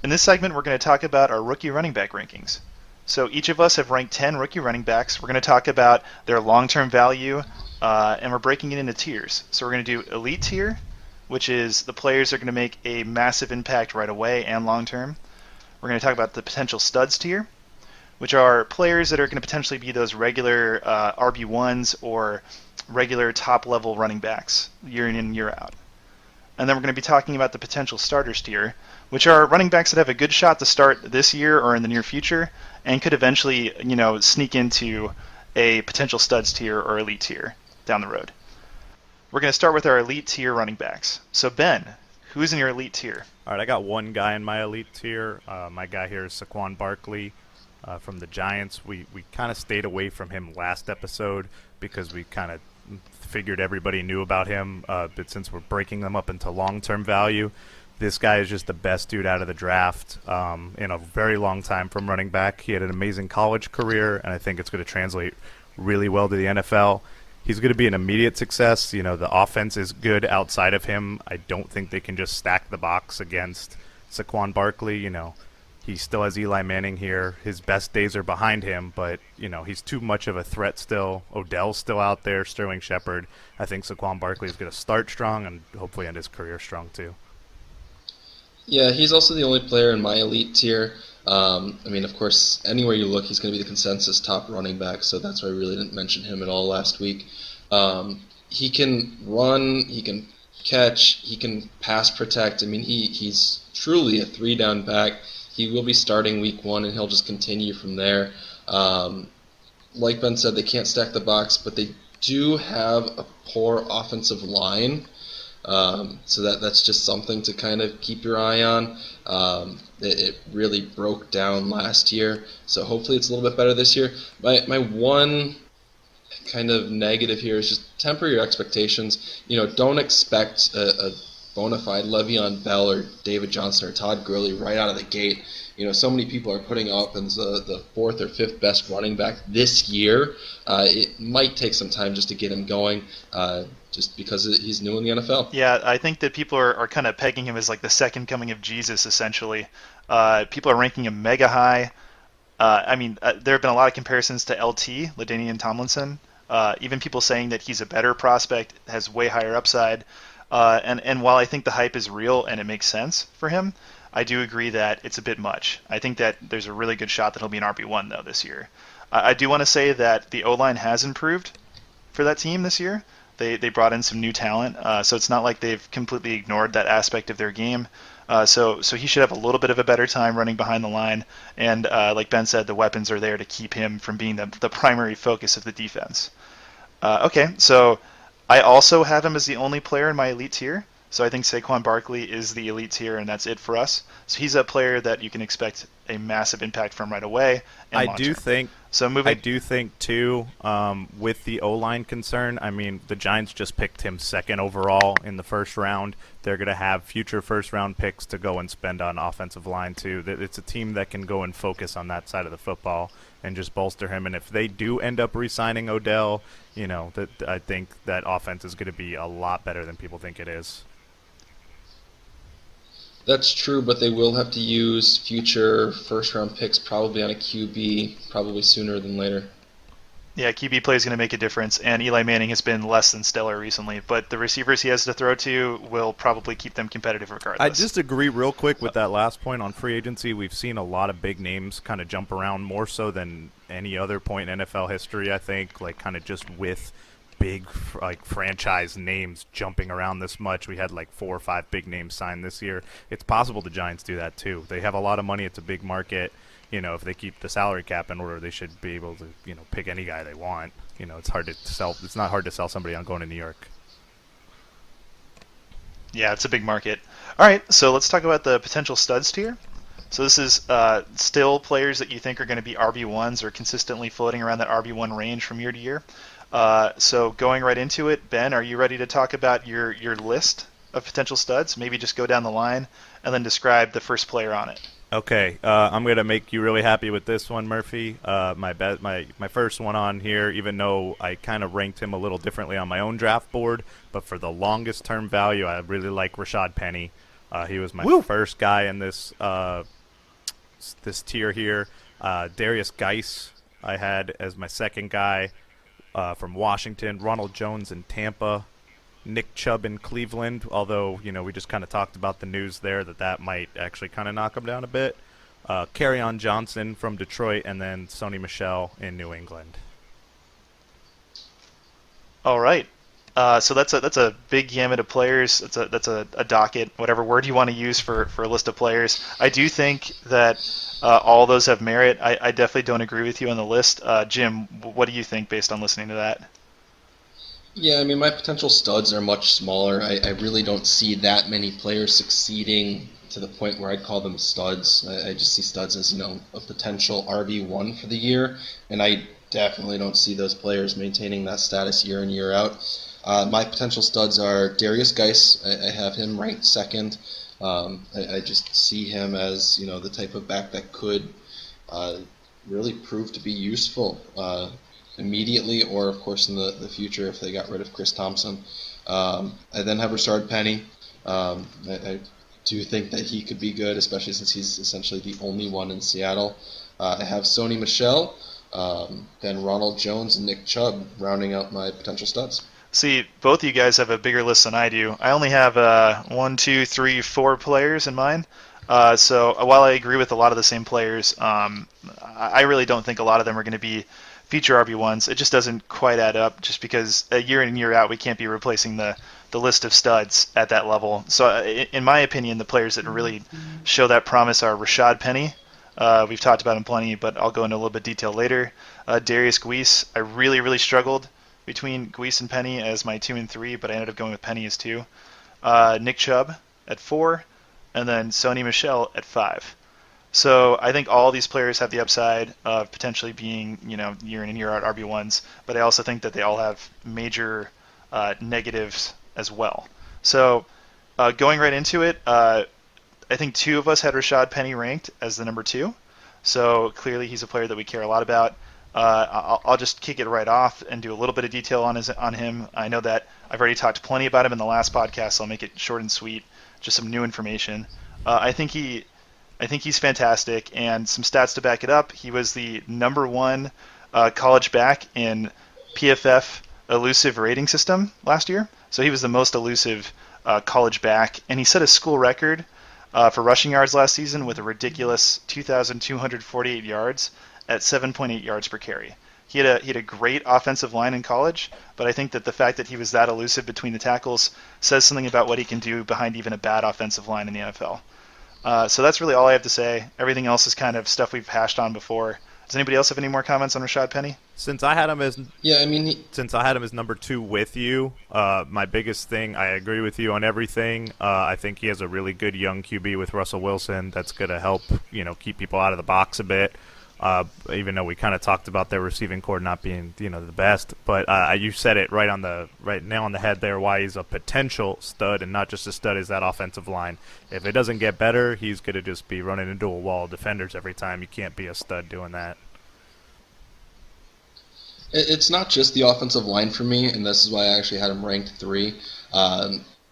In this segment, we're going to talk about our rookie running back rankings. So each of us have ranked 10 rookie running backs. We're going to talk about their long-term value, and we're breaking it into tiers. So we're going to do elite tier, which is the players that are going to make a massive impact right away and long-term. We're going to talk about the potential studs tier, which are players that are going to potentially be those regular RB1s or regular top-level running backs year in and year out. And then we're going to be talking about the potential starters tier, which are running backs that have a good shot to start this year or in the near future and could eventually, sneak into a potential studs tier or elite tier down the road. We're going to start with our elite tier running backs. So Ben, who's in your elite tier?
All right, I got one guy in my elite tier. My guy here is Saquon Barkley from the Giants. We kind of stayed away from him last episode because we kind of figured everybody knew about him, but since we're breaking them up into long-term value, this guy is just the best dude out of the draft in a very long time from running back. He had an amazing college career, and I think it's going to translate really well to the NFL. He's going to be an immediate success. The offense is good outside of him. I don't think they can just stack the box against Saquon Barkley. He still has Eli Manning here. His best days are behind him, but, he's too much of a threat still. Odell's still out there, Sterling Shepard. I think Saquon Barkley is going to start strong and hopefully end his career strong too.
Yeah, he's also the only player in my elite tier. Of course, anywhere you look, he's going to be the consensus top running back, so that's why I really didn't mention him at all last week. He can run, he can catch, he can pass protect. He's truly a three-down back. He will be starting week 1, and he'll just continue from there. Like Ben said, they can't stack the box, but they do have a poor offensive line. So that's just something to kind of keep your eye on. It really broke down last year, so hopefully it's a little bit better this year. My one kind of negative here is just temper your expectations. Don't expect a bona fide Le'Veon Bell or David Johnson or Todd Gurley right out of the gate. So many people are putting up as the fourth or fifth best running back this year. It might take some time just to get him going, just because he's new in the NFL.
Yeah, I think that people are kind of pegging him as like the second coming of Jesus, essentially. People are ranking him mega high. There have been a lot of comparisons to LT, LaDainian Tomlinson. Even people saying that he's a better prospect, has way higher upside. And while I think the hype is real and it makes sense for him, I do agree that it's a bit much. I think that there's a really good shot that he'll be an RB1, though, this year. I do want to say that the O-line has improved for that team this year. They brought in some new talent, so it's not like they've completely ignored that aspect of their game. So he should have a little bit of a better time running behind the line. And like Ben said, the weapons are there to keep him from being the primary focus of the defense. Okay, so I also have him as the only player in my elite tier. So I think Saquon Barkley is the elite tier, and that's it for us. So he's a player that you can expect a massive impact from right away. And
I do think too, with the O-line concern, the Giants just picked him second overall in the first round. They're going to have future first-round picks to go and spend on offensive line too. It's a team that can go and focus on that side of the football and just bolster him. And if they do end up re-signing Odell, I think that offense is going to be a lot better than people think it is.
That's true, but they will have to use future first-round picks probably on a QB, probably sooner than later.
Yeah, QB play is going to make a difference, and Eli Manning has been less than stellar recently, but the receivers he has to throw to will probably keep them competitive regardless.
I just agree real quick with that last point on free agency. We've seen a lot of big names kind of jump around more so than any other point in NFL history, I think, like kind of just with big franchise names jumping around this much. We had 4 or 5 big names signed this year. It's possible the Giants do that too. They have a lot of money. It's a big market. If they keep the salary cap in order, they should be able to, pick any guy they want. It's hard to sell. It's not hard to sell somebody on going to New York.
Yeah, it's a big market. All right, so let's talk about the potential studs tier. So this is still players that you think are going to be RB1s or consistently floating around that RB1 range from year to year. So going right into it, Ben, are you ready to talk about your list of potential studs? Maybe just go down the line and then describe the first player on it.
Okay, I'm gonna make you really happy with this one, Murphy. My first one on here, even though I kind of ranked him a little differently on my own draft board, but for the longest term value, I really like Rashad Penny. He was my first guy in this tier here. Darius Geis I had as my second guy from Washington. Ronald Jones in Tampa. Nick Chubb in Cleveland, although, we just kind of talked about the news there that might actually kind of knock him down a bit. Kerryon Johnson from Detroit, and then Sony Michel in New England.
All right. So that's a big gamut of players. That's a docket, whatever word you want to use for a list of players. I do think that all those have merit. I definitely don't agree with you on the list. Jim, what do you think based on listening to that?
Yeah, my potential studs are much smaller. I really don't see that many players succeeding to the point where I'd call them studs. I just see studs as, a potential RB1 for the year, and I definitely don't see those players maintaining that status year in, year out. My potential studs are Darius Geis. I have him ranked second. I just see him as, the type of back that could really prove to be useful immediately, or of course in the future if they got rid of Chris Thompson. I then have Rashard Penny. I do think that he could be good, especially since he's essentially the only one in Seattle. I have Sony Michel, then Ronald Jones and Nick Chubb rounding out my potential studs.
See, both of you guys have a bigger list than I do. I only have 1, 2, 3, 4 players in mind. So while I agree with a lot of the same players, I really don't think a lot of them are going to be feature RB1s. It just doesn't quite add up, just because year in and year out we can't be replacing the list of studs at that level. So in my opinion, the players that really show that promise are Rashad Penny. We've talked about him plenty, but I'll go into a little bit of detail later. Darius Geis. I really struggled between Geis and Penny as my 2 and 3, but I ended up going with Penny as 2. Nick Chubb at 4, and then Sony Michel at 5. So I think all these players have the upside of potentially being, year in and year out RB1s, but I also think that they all have major negatives as well. So going right into it, I think two of us had Rashad Penny ranked as the number 2. So clearly he's a player that we care a lot about. I'll just kick it right off and do a little bit of detail on him. I know that I've already talked plenty about him in the last podcast, so I'll make it short and sweet, just some new information. I think he's fantastic, and some stats to back it up. He was the number 1 college back in PFF elusive rating system last year. So he was the most elusive college back, and he set a school record for rushing yards last season with a ridiculous 2,248 yards at 7.8 yards per carry. He had a great offensive line in college, but I think that the fact that he was that elusive between the tackles says something about what he can do behind even a bad offensive line in the NFL. So that's really all I have to say. Everything else is kind of stuff we've hashed on before. Does anybody else have any more comments on Rashad Penny?
Since I had him as since I had him as number 2 with you, my biggest thing, I agree with you on everything. I think he has a really good young QB with Russell Wilson that's going to help keep people out of the box a bit. Even though we kind of talked about their receiving core not being the best, but you said it right now on the head there. Why he's a potential stud and not just a stud is that offensive line. If it doesn't get better, he's going to just be running into a wall of defenders every time. You can't be a stud doing that.
It's not just the offensive line for me, and this is why I actually had him ranked 3.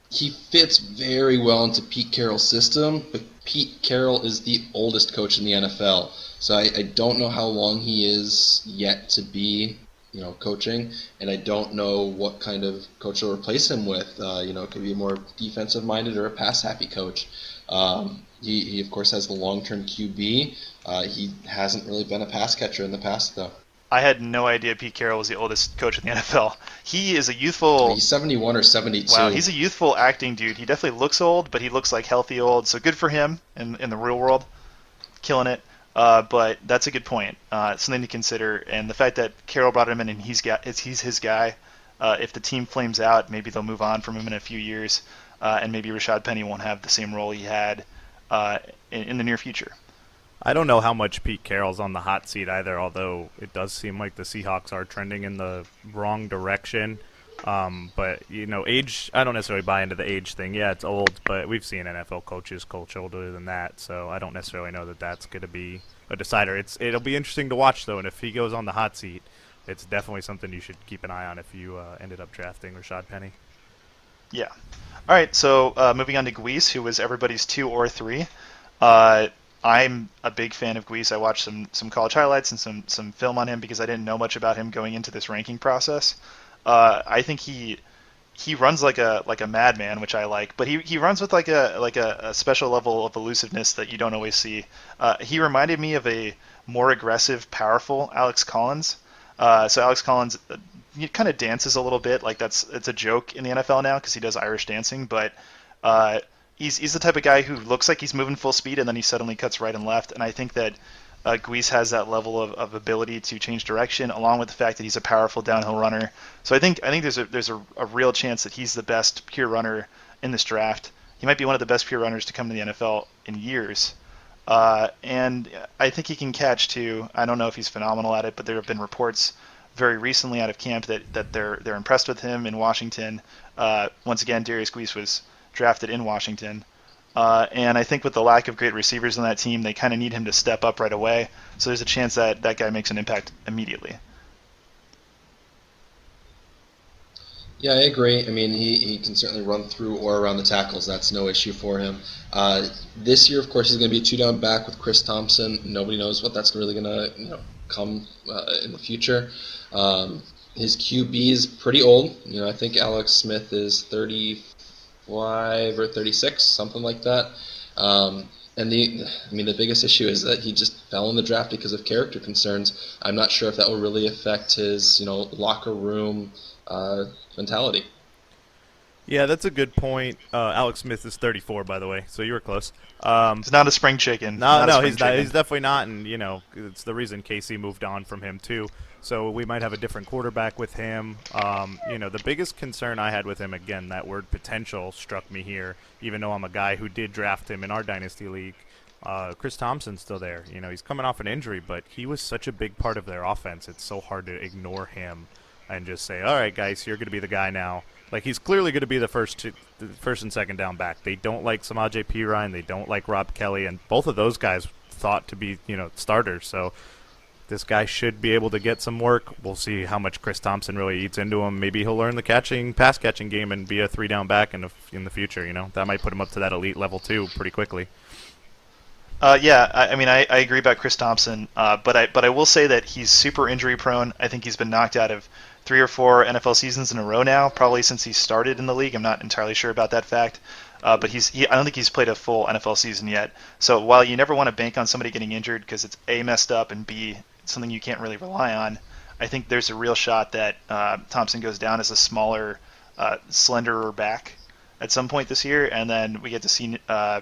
He fits very well into Pete Carroll's system, but Pete Carroll is the oldest coach in the NFL. So I don't know how long he is yet to be, coaching, and I don't know what kind of coach will replace him with. It could be a more defensive-minded or a pass-happy coach. He of course has the long-term QB. He hasn't really been a pass catcher in the past, though.
I had no idea Pete Carroll was the oldest coach in the NFL. He is a youthful...
He's 71 or 72.
Wow, he's a youthful acting dude. He definitely looks old, but he looks like healthy old, so good for him in the real world. Killing it. But that's a good point. Something to consider. And the fact that Carroll brought him in and he's his guy, if the team flames out, maybe they'll move on from him in a few years, and maybe Rashad Penny won't have the same role he had in the near future.
I don't know how much Pete Carroll's on the hot seat either, although it does seem like the Seahawks are trending in the wrong direction. But, age, I don't necessarily buy into the age thing. Yeah, it's old, but we've seen NFL coaches coach older than that, so I don't necessarily know that that's going to be a decider. It'll be interesting to watch, though, and if he goes on the hot seat, it's definitely something you should keep an eye on if you ended up drafting Rashad Penny.
Yeah. All right, so moving on to Guise, who was everybody's 2 or 3. I'm a big fan of Guise. I watched some college highlights and some film on him because I didn't know much about him going into this ranking process. I think he runs like a madman, which I like, but he runs with like a special level of elusiveness that you don't always see. He reminded me of a more aggressive, powerful Alex Collins. So Alex Collins he kind of dances a little bit, like it's a joke in the NFL now because he does Irish dancing, but he's the type of guy who looks like he's moving full speed and then he suddenly cuts right and left, and I think that Guise has that level of ability to change direction, along with the fact that he's a powerful downhill runner. So I think there's a real chance that he's the best pure runner in this draft. He might be one of the best pure runners to come to the NFL in years. And I think he can catch too. I don't know if he's phenomenal at it, but there have been reports very recently out of camp that they're impressed with him in Washington. Once again, Darius Guise was drafted in Washington. And I think with the lack of great receivers on that team, they kind of need him to step up right away. So there's a chance that guy makes an impact immediately.
Yeah, I agree. I mean, he can certainly run through or around the tackles. That's no issue for him. This year, of course, he's going to be a 2-down back with Chris Thompson. Nobody knows what that's really going to come in the future. His QB is pretty old. I think Alex Smith is 35 or 36, something like that. And the biggest issue is that he just fell in the draft because of character concerns. I'm not sure if that will really affect his, locker room mentality.
Yeah, that's a good point. Alex Smith is 34, by the way, so you were close.
He's not a spring chicken.
No, he's not. He's definitely not, and it's the reason Casey moved on from him too. So we might have a different quarterback with him. The biggest concern I had with him, again, that word potential struck me here, even though I'm a guy who did draft him in our Dynasty League. Chris Thompson's still there. You know, he's coming off an injury, but he was such a big part of their offense. It's so hard to ignore him and just say, all right, guys, you're going to be the guy now. Like, he's clearly going to be the first and second down back. They don't like Samaje Perine. They don't like Rob Kelly, and both of those guys thought to be, starters. So this guy should be able to get some work. We'll see how much Chris Thompson really eats into him. Maybe he'll learn the pass catching game and be a 3-down back in the future. That might put him up to that elite level too pretty quickly.
I agree about Chris Thompson, but I will say that he's super injury prone. I think he's been knocked out of 3 or 4 NFL seasons in a row now, probably since he started in the league. I'm not entirely sure about that fact, but I don't think he's played a full NFL season yet. So while you never want to bank on somebody getting injured because it's A, messed up, and B, something you can't really rely on, I think there's a real shot that Thompson goes down as a smaller, slenderer back at some point this year, and then we get to see I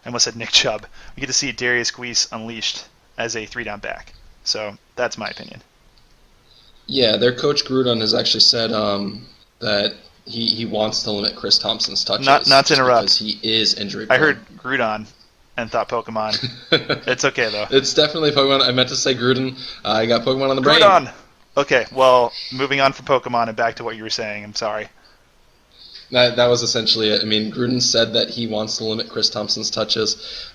almost said Nick Chubb. We get to see Darius Guice unleashed as a 3-down back. So that's my opinion.
Yeah, their coach Gruden has actually said that he wants to limit Chris Thompson's touches.
Not to interrupt.
Because he is injury prone.
I heard Grudon and thought Pokemon. It's okay, though.
It's definitely Pokemon. I meant to say Gruden. I got Pokemon on the brain.
Grudon! Okay, well, moving on from Pokemon and back to what you were saying. I'm sorry.
That was essentially it. I mean, Gruden said that he wants to limit Chris Thompson's touches.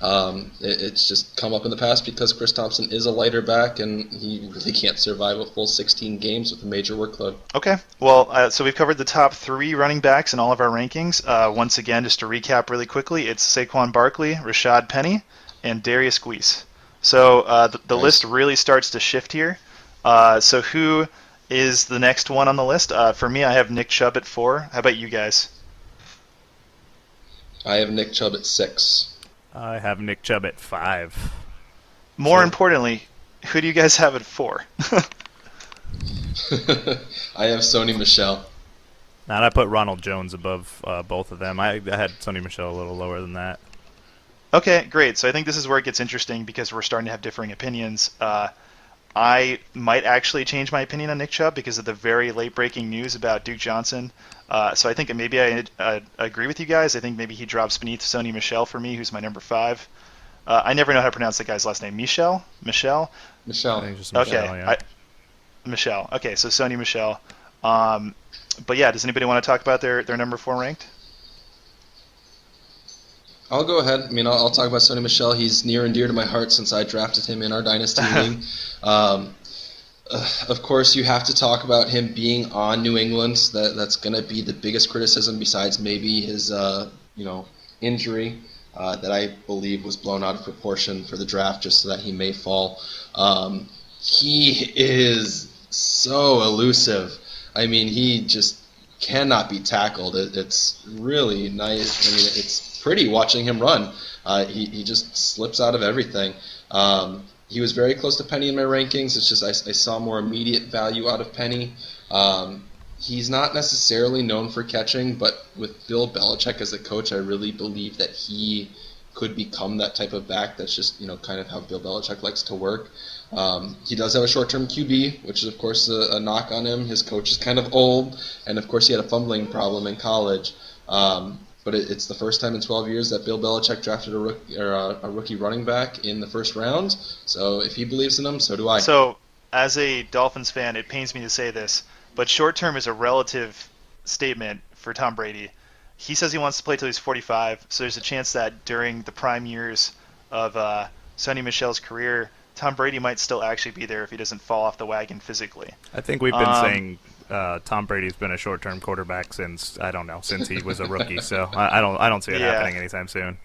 It's just come up in the past because Chris Thompson is a lighter back, and he really can't survive a full 16 games with a major workload.
Okay. Well, so we've covered the top 3 running backs in all of our rankings. Once again, just to recap really quickly, it's Saquon Barkley, Rashad Penny, and Darius Guice. So the
Nice.
list really starts to shift here. So who is the next one on the list? For me, I have Nick Chubb at 4. How about you guys?
I have Nick Chubb at 6.
I have Nick Chubb at 5.
More importantly, who do you guys have at 4?
I have Sony Michel.
And I put Ronald Jones above both of them. I had Sony Michel a little lower than that.
Okay, great. So I think this is where it gets interesting because we're starting to have differing opinions. I might actually change my opinion on Nick Chubb because of the very late-breaking news about Duke Johnson. So I think maybe I agree with you guys. I think maybe he drops beneath Sony Michel for me, who's my number 5. I never know how to pronounce that guy's last name. Michel?
Michel.
I think just Michel,
Okay.
yeah.
Michel. Okay, so Sony Michel. But yeah, does anybody want to talk about their number 4 ranked?
I'll go ahead. I mean, I'll talk about Sony Michel. He's near and dear to my heart since I drafted him in our dynasty league. Of course, you have to talk about him being on New England. That's going to be the biggest criticism, besides maybe his injury that I believe was blown out of proportion for the draft, just so that he may fall. He is so elusive. I mean, he just cannot be tackled. It's really nice. I mean, it's pretty watching him run. He just slips out of everything. He was very close to Penny in my rankings. It's just I saw more immediate value out of Penny. He's not necessarily known for catching, but with Bill Belichick as a coach, I really believe that he could become that type of back. That's just kind of how Bill Belichick likes to work. He does have a short-term QB, which is of course a knock on him. His coach is kind of old, and of course he had a fumbling problem in college. But it's the first time in 12 years that Bill Belichick drafted a rookie running back in the first round. So if he believes in him, so do I.
So as a Dolphins fan, it pains me to say this, but short term is a relative statement for Tom Brady. He says he wants to play till he's 45, so there's a chance that during the prime years of Sony Michel's career, Tom Brady might still actually be there if he doesn't fall off the wagon physically.
I think we've been saying Tom Brady's been a short-term quarterback since he was a rookie. So I don't see it happening anytime soon.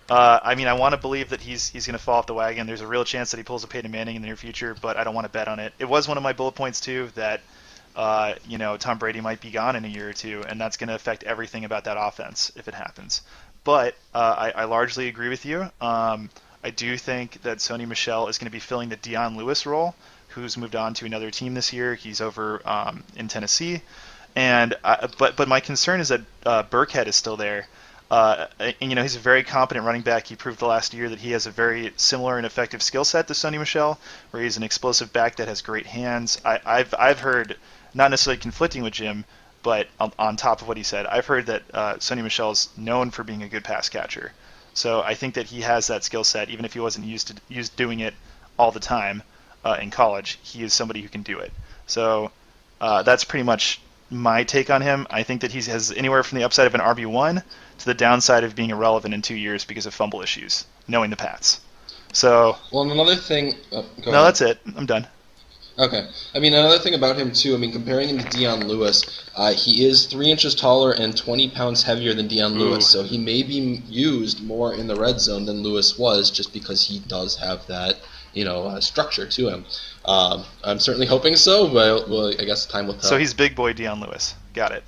I mean, I want to believe that he's going to fall off the wagon. There's a real chance that he pulls a Peyton Manning in the near future, but I don't want to bet on it. It was one of my bullet points too that Tom Brady might be gone in a year or two, and that's going to affect everything about that offense if it happens. But I largely agree with you. I do think that Sony Michel is going to be filling the Dion Lewis role, who's moved on to another team this year. He's over in Tennessee, and but my concern is that Burkhead is still there. And, he's a very competent running back. He proved the last year that he has a very similar and effective skill set to Sony Michel, where he's an explosive back that has great hands. I've heard, not necessarily conflicting with Jim, but on top of what he said, I've heard that Sony Michel is known for being a good pass catcher. So I think that he has that skill set, even if he wasn't used doing it all the time in college. He is somebody who can do it. So that's pretty much my take on him. I think that he has anywhere from the upside of an RB1 to the downside of being irrelevant in 2 years because of fumble issues, knowing the Pats. So,
well, and another thing. Go
no,
ahead.
that's it. I'm done.
Okay. I mean, another thing about him, too, comparing him to Deion Lewis, he is 3 inches taller and 20 pounds heavier than Deion Lewis, so he may be used more in the red zone than Lewis was just because he does have that, structure to him. I'm certainly hoping so, but I guess time will tell.
So he's big boy Deion Lewis. Got it.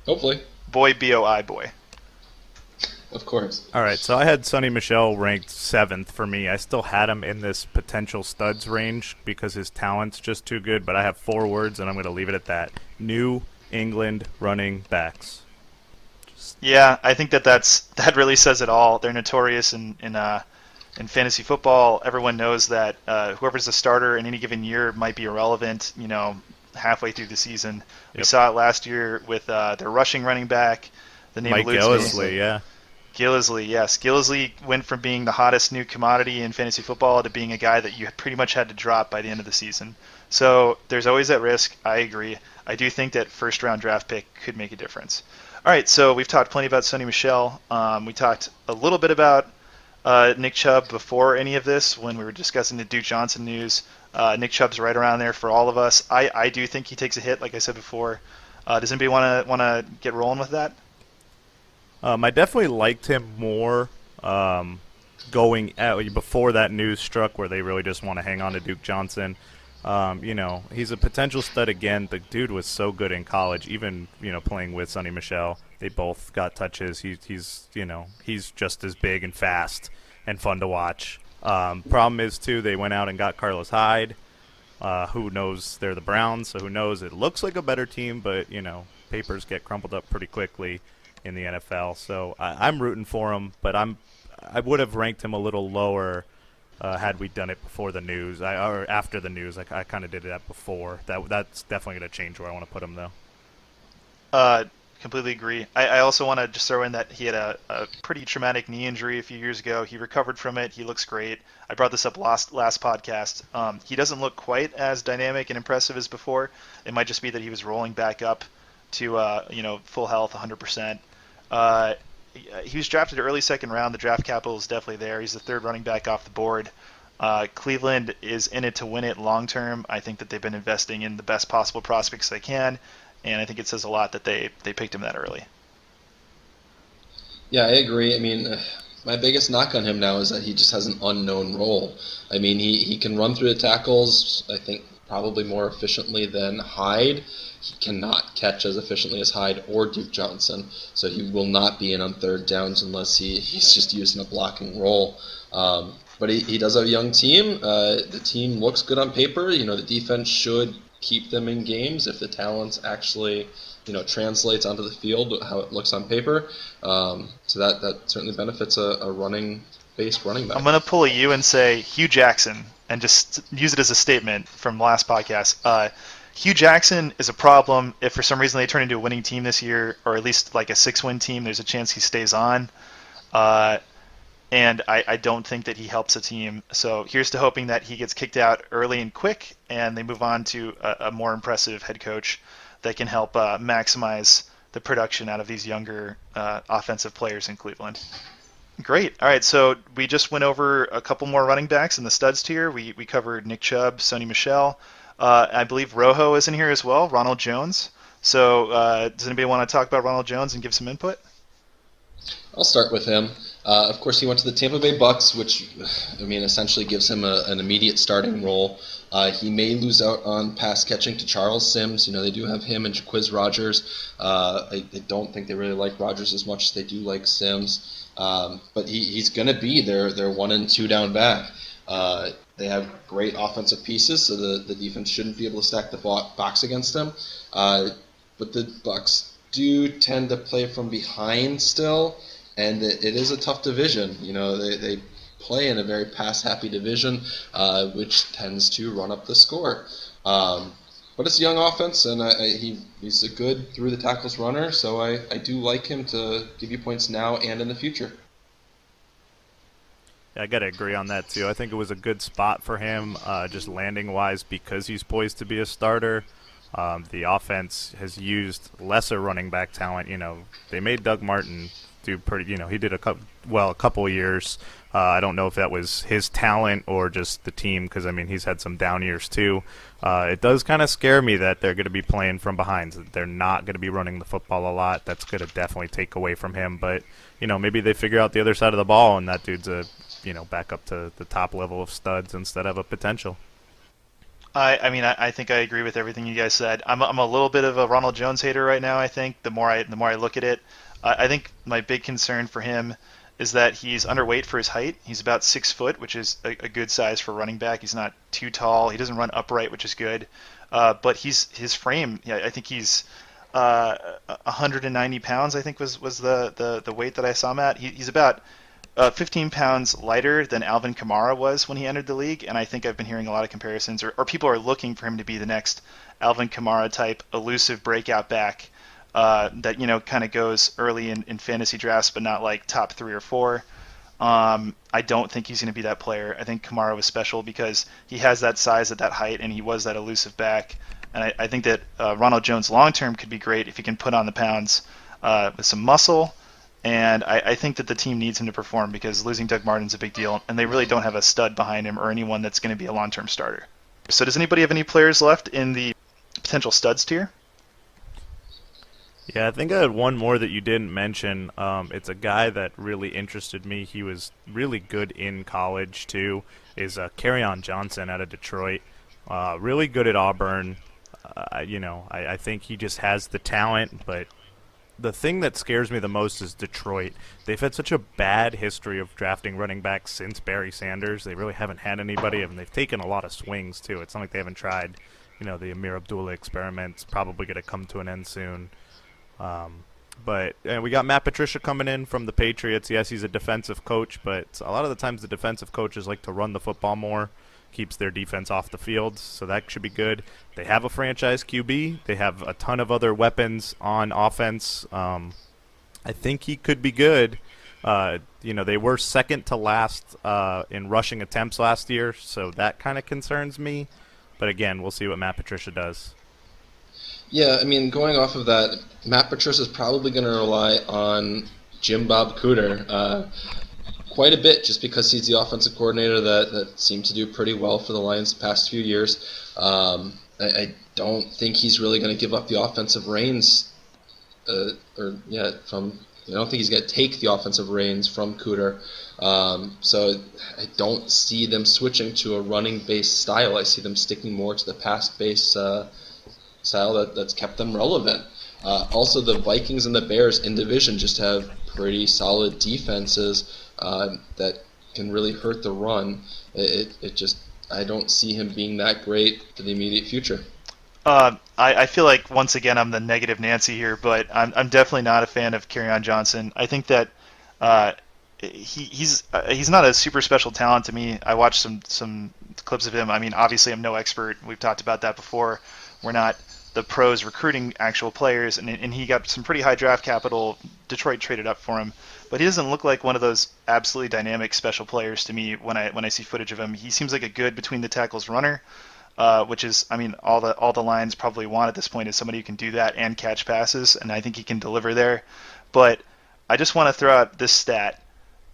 Hopefully.
Boy, B-O-I, boy.
Of course.
All right, so I had Sonny Michel ranked 7th for me. I still had him in this potential studs range because his talent's just too good, but I have 4 words, and I'm going to leave it at that. New England running backs.
Yeah, I think that really says it all. They're notorious in fantasy football. Everyone knows that whoever's the starter in any given year might be irrelevant, halfway through the season.
Yep.
We saw it last year with their rushing running back. The name
Mike Gillislee, yeah.
Gillislee, yes. Gillislee went from being the hottest new commodity in fantasy football to being a guy that you pretty much had to drop by the end of the season. So there's always that risk. I agree. I do think that first-round draft pick could make a difference. All right, so we've talked plenty about Sonny Michel. We talked a little bit about Nick Chubb before any of this when we were discussing the Duke Johnson news. Nick Chubb's right around there for all of us. I do think he takes a hit, like I said before. Does anybody want to get rolling with that?
I definitely liked him more going before that news struck where they really just want to hang on to Duke Johnson. He's a potential stud again. The dude was so good in college, even, playing with Sonny Michel. They both got touches. He's just as big and fast and fun to watch. Problem is, too, they went out and got Carlos Hyde. Who knows? They're the Browns, so who knows? It looks like a better team, but, papers get crumpled up pretty quickly in the NFL. So I'm rooting for him, but I would have ranked him a little lower had we done it before the news or after the news. I kind of did that before. That's definitely going to change where I want to put him, though.
Completely agree. I also want to just throw in that he had a pretty traumatic knee injury a few years ago. He recovered from it. He looks great. I brought this up last podcast. He doesn't look quite as dynamic and impressive as before. It might just be that he was rolling back up to full health, 100%. He was drafted early second round. The draft capital is definitely there. He's the 3rd running back off the board. Cleveland is in it to win it long term. I think that they've been investing in the best possible prospects they can, and I think it says a lot that they picked him that early.
Yeah, I agree. My biggest knock on him now is that he just has an unknown role. He can run through the tackles, I think, probably more efficiently than Hyde. He cannot catch as efficiently as Hyde or Duke Johnson, so he will not be in on 3rd downs unless he's just used in a blocking role. But he does have a young team. The team looks good on paper. The defense should keep them in games if the talent actually translates onto the field how it looks on paper. So that certainly benefits a running-based running back.
I'm going to pull a you and say Hugh Jackson and just use it as a statement from last podcast. Hugh Jackson is a problem. If for some reason they turn into a winning team this year, or at least like a 6-win team, there's a chance he stays on. And I don't think that he helps a team. So here's to hoping that he gets kicked out early and quick, and they move on to a more impressive head coach that can help maximize the production out of these younger offensive players in Cleveland. Great. All right, so we just went over a couple more running backs in the studs tier. We covered Nick Chubb, Sonny Michel. I believe Rojo is in here as well, Ronald Jones. So does anybody want to talk about Ronald Jones and give some input?
I'll start with him. Of course, he went to the Tampa Bay Bucks, which essentially gives him an immediate starting role. He may lose out on pass catching to Charles Sims. They do have him and Jaquiz Rodgers. I don't think they really like Rodgers as much as they do like Sims. But he's going to be their 1 and 2 down back. They have great offensive pieces, so the defense shouldn't be able to stack the box against them. But the Bucks do tend to play from behind still, and it is a tough division. They play in a very pass-happy division, which tends to run up the score. But it's a young offense, and he's a good through the tackles runner, so I do like him to give you points now and in the future.
I got to agree on that, too. I think it was a good spot for him, just landing-wise, because he's poised to be a starter. The offense has used lesser running back talent. They made Doug Martin do pretty, he did a couple of years. I don't know if that was his talent or just the team, because, he's had some down years, too. It does kind of scare me that they're going to be playing from behind. They're not going to be running the football a lot. That's going to definitely take away from him. But, maybe they figure out the other side of the ball, and that dude's back up to the top level of studs instead of a potential.
I think I agree with everything you guys said. I'm a little bit of a Ronald Jones hater right now. I think the more I look at it, I think my big concern for him is that he's underweight for his height. He's about 6 foot, which is a good size for running back. He's not too tall. He doesn't run upright, which is good. But his frame. Yeah, I think he's 190 pounds. I think was the weight that I saw him at. He's about 15 pounds lighter than Alvin Kamara was when he entered the league, and I think I've been hearing a lot of comparisons, or people are looking for him to be the next Alvin Kamara type elusive breakout back that kind of goes early in fantasy drafts, but not like top 3 or 4. I don't think he's going to be that player. I think Kamara was special because he has that size at that height, and he was that elusive back. And I think that Ronald Jones long term could be great if he can put on the pounds with some muscle. And I think that the team needs him to perform because losing Doug Martin's a big deal, and they really don't have a stud behind him or anyone that's going to be a long-term starter. So does anybody have any players left in the potential studs tier?
Yeah, I think I had one more that you didn't mention. It's a guy that really interested me. He was really good in college, too, is Kerryon Johnson out of Detroit. Really good at Auburn. I think he just has the talent, but the thing that scares me the most is Detroit. They've had such a bad history of drafting running backs since Barry Sanders. They really haven't had anybody, and they've taken a lot of swings, too. It's not like they haven't tried. The Amir Abdullah experiment's probably going to come to an end soon. But we got Matt Patricia coming in from the Patriots. Yes, he's a defensive coach, but a lot of the times the defensive coaches like to run the football more, keeps their defense off the field, so that should be good. They have a franchise QB. They have a ton of other weapons on offense. I think he could be good. They were second to last in rushing attempts last year, so that kind of concerns me. But again, we'll see what Matt Patricia does.
Yeah, going off of that, Matt Patricia is probably going to rely on Jim Bob Cooter quite a bit just because he's the offensive coordinator that seemed to do pretty well for the Lions the past few years. I don't think he's really going to give up the offensive reins, I don't think he's going to take the offensive reins from Cooter. So I don't see them switching to a running-based style. I see them sticking more to the pass-based style that's kept them relevant. Also, the Vikings and the Bears in division just have pretty solid defenses that can really hurt the run. I don't see him being that great for the immediate future.
I feel like once again I'm the negative Nancy here, but I'm definitely not a fan of Kerryon Johnson. I think that he's not a super special talent to me. I watched some clips of him. Obviously I'm no expert. We've talked about that before. We're not the pros recruiting actual players, and he got some pretty high draft capital. Detroit traded up for him, but he doesn't look like one of those absolutely dynamic special players to me when I see footage of him. He seems like a good between the tackles runner, which is all the Lions probably want at this point is somebody who can do that and catch passes, and I think he can deliver there. But I just want to throw out this stat.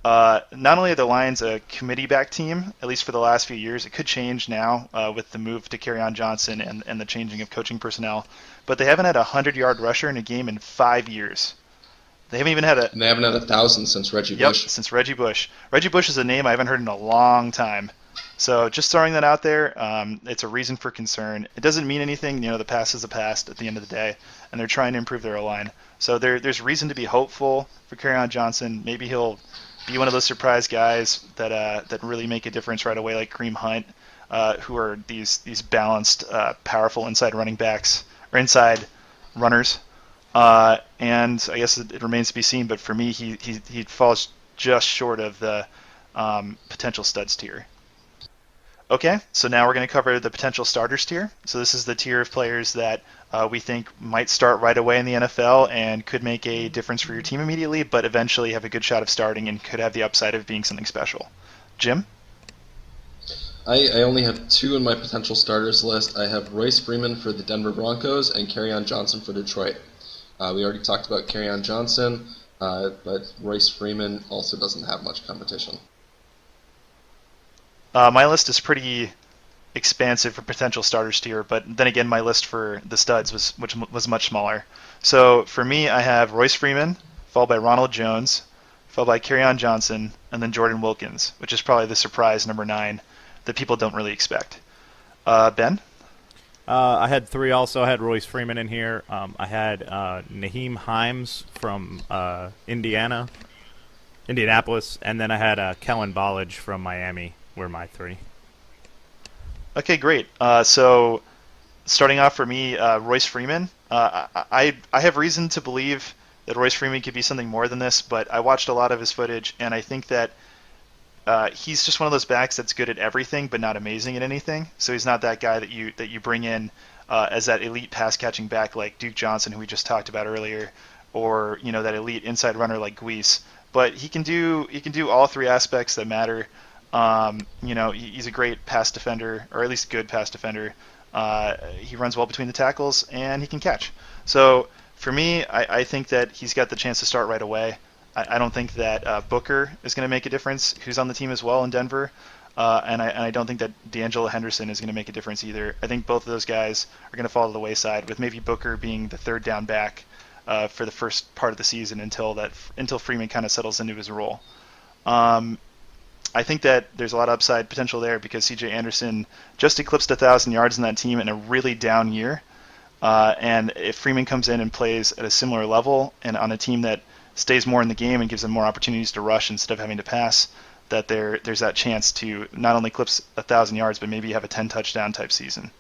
Not only are the Lions a committee-backed team, at least for the last few years, it could change now with the move to Kerryon Johnson and the changing of coaching personnel, but they haven't had a 100-yard rusher in a game in 5 years. They haven't even had a...
And they haven't had 1,000 since Reggie Bush.
Yep, since Reggie Bush. Reggie Bush is a name I haven't heard in a long time. So just throwing that out there, it's a reason for concern. It doesn't mean anything. The past is the past at the end of the day, and they're trying to improve their O-line. So there's reason to be hopeful for Kerryon Johnson. Maybe he'll be one of those surprise guys that really make a difference right away, like Kareem Hunt, who are these balanced, powerful inside running backs or inside runners. And I guess it remains to be seen. But for me, he falls just short of the potential studs tier. Okay, so now we're going to cover the potential starters tier. So this is the tier of players that we think might start right away in the NFL and could make a difference for your team immediately, but eventually have a good shot of starting and could have the upside of being something special. Jim?
I only have 2 in my potential starters list. I have Royce Freeman for the Denver Broncos and Kerryon Johnson for Detroit. We already talked about Kerryon Johnson, but Royce Freeman also doesn't have much competition.
My list is pretty expansive for potential starters tier, but then again, my list for the studs was much smaller. So for me, I have Royce Freeman, followed by Ronald Jones, followed by Kerryon Johnson, and then Jordan Wilkins, which is probably the surprise number 9 that people don't really expect. Ben?
I had 3 also. I had Royce Freeman in here. I had Naheem Himes from Indianapolis, and then I had Kellen Ballage from Miami were my 3.
Okay, great. So starting off for me, Royce Freeman. I have reason to believe that Royce Freeman could be something more than this, but I watched a lot of his footage, and I think that he's just one of those backs that's good at everything, but not amazing at anything. So he's not that guy that you bring in as that elite pass catching back like Duke Johnson, who we just talked about earlier, or that elite inside runner like Guice. But he can do all 3 aspects that matter. He's a great pass defender, or at least good pass defender. He runs well between the tackles, and he can catch. So for me, I think that he's got the chance to start right away. I don't think that Booker is going to make a difference, who's on the team as well in Denver. And I don't think that D'Angelo Henderson is going to make a difference either. I think both of those guys are going to fall to the wayside, with maybe Booker being the third down back for the first part of the season until Freeman kind of settles into his role. I think that there's a lot of upside potential there because C.J. Anderson just eclipsed 1,000 yards in that team in a really down year. And if Freeman comes in and plays at a similar level and on a team that stays more in the game and gives them more opportunities to rush instead of having to pass, that there's that chance to not only eclipse 1,000 yards, but maybe have a 10-touchdown type season.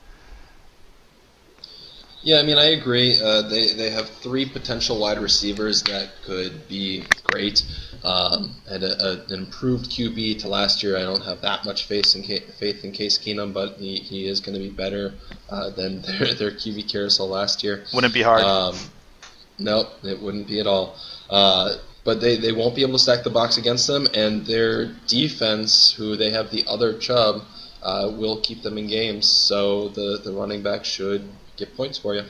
Yeah, I mean, I agree. They have 3 potential wide receivers that could be great. Had an improved QB to last year. I don't have that much faith in Case Keenum, but he is going to be better than their QB carousel last year.
Wouldn't be hard.
No, it wouldn't be at all. But they won't be able to stack the box against them, and their defense, who they have the other Chubb, will keep them in games. So the running back should get points for you.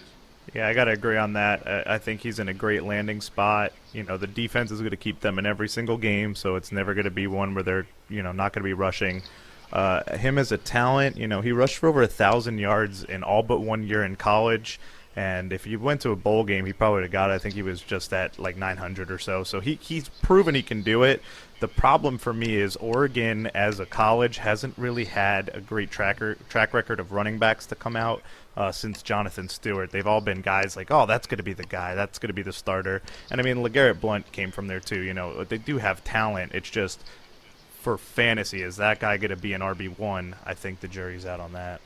Yeah, I got to agree on that. I think he's in a great landing spot. The defense is going to keep them in every single game, so it's never going to be one where they're, not going to be rushing. Him as a talent, he rushed for over 1,000 yards in all but 1 year in college. And if you went to a bowl game, he probably would have got it. I think he was just at like 900 or so. So he's proven he can do it. The problem for me is Oregon, as a college, hasn't really had a great track record of running backs to come out since Jonathan Stewart. They've all been guys like, oh, that's going to be the guy. That's going to be the starter. And, I mean, LeGarrette Blount came from there too. They do have talent. It's just for fantasy, is that guy going to be an RB1? I think the jury's out on that.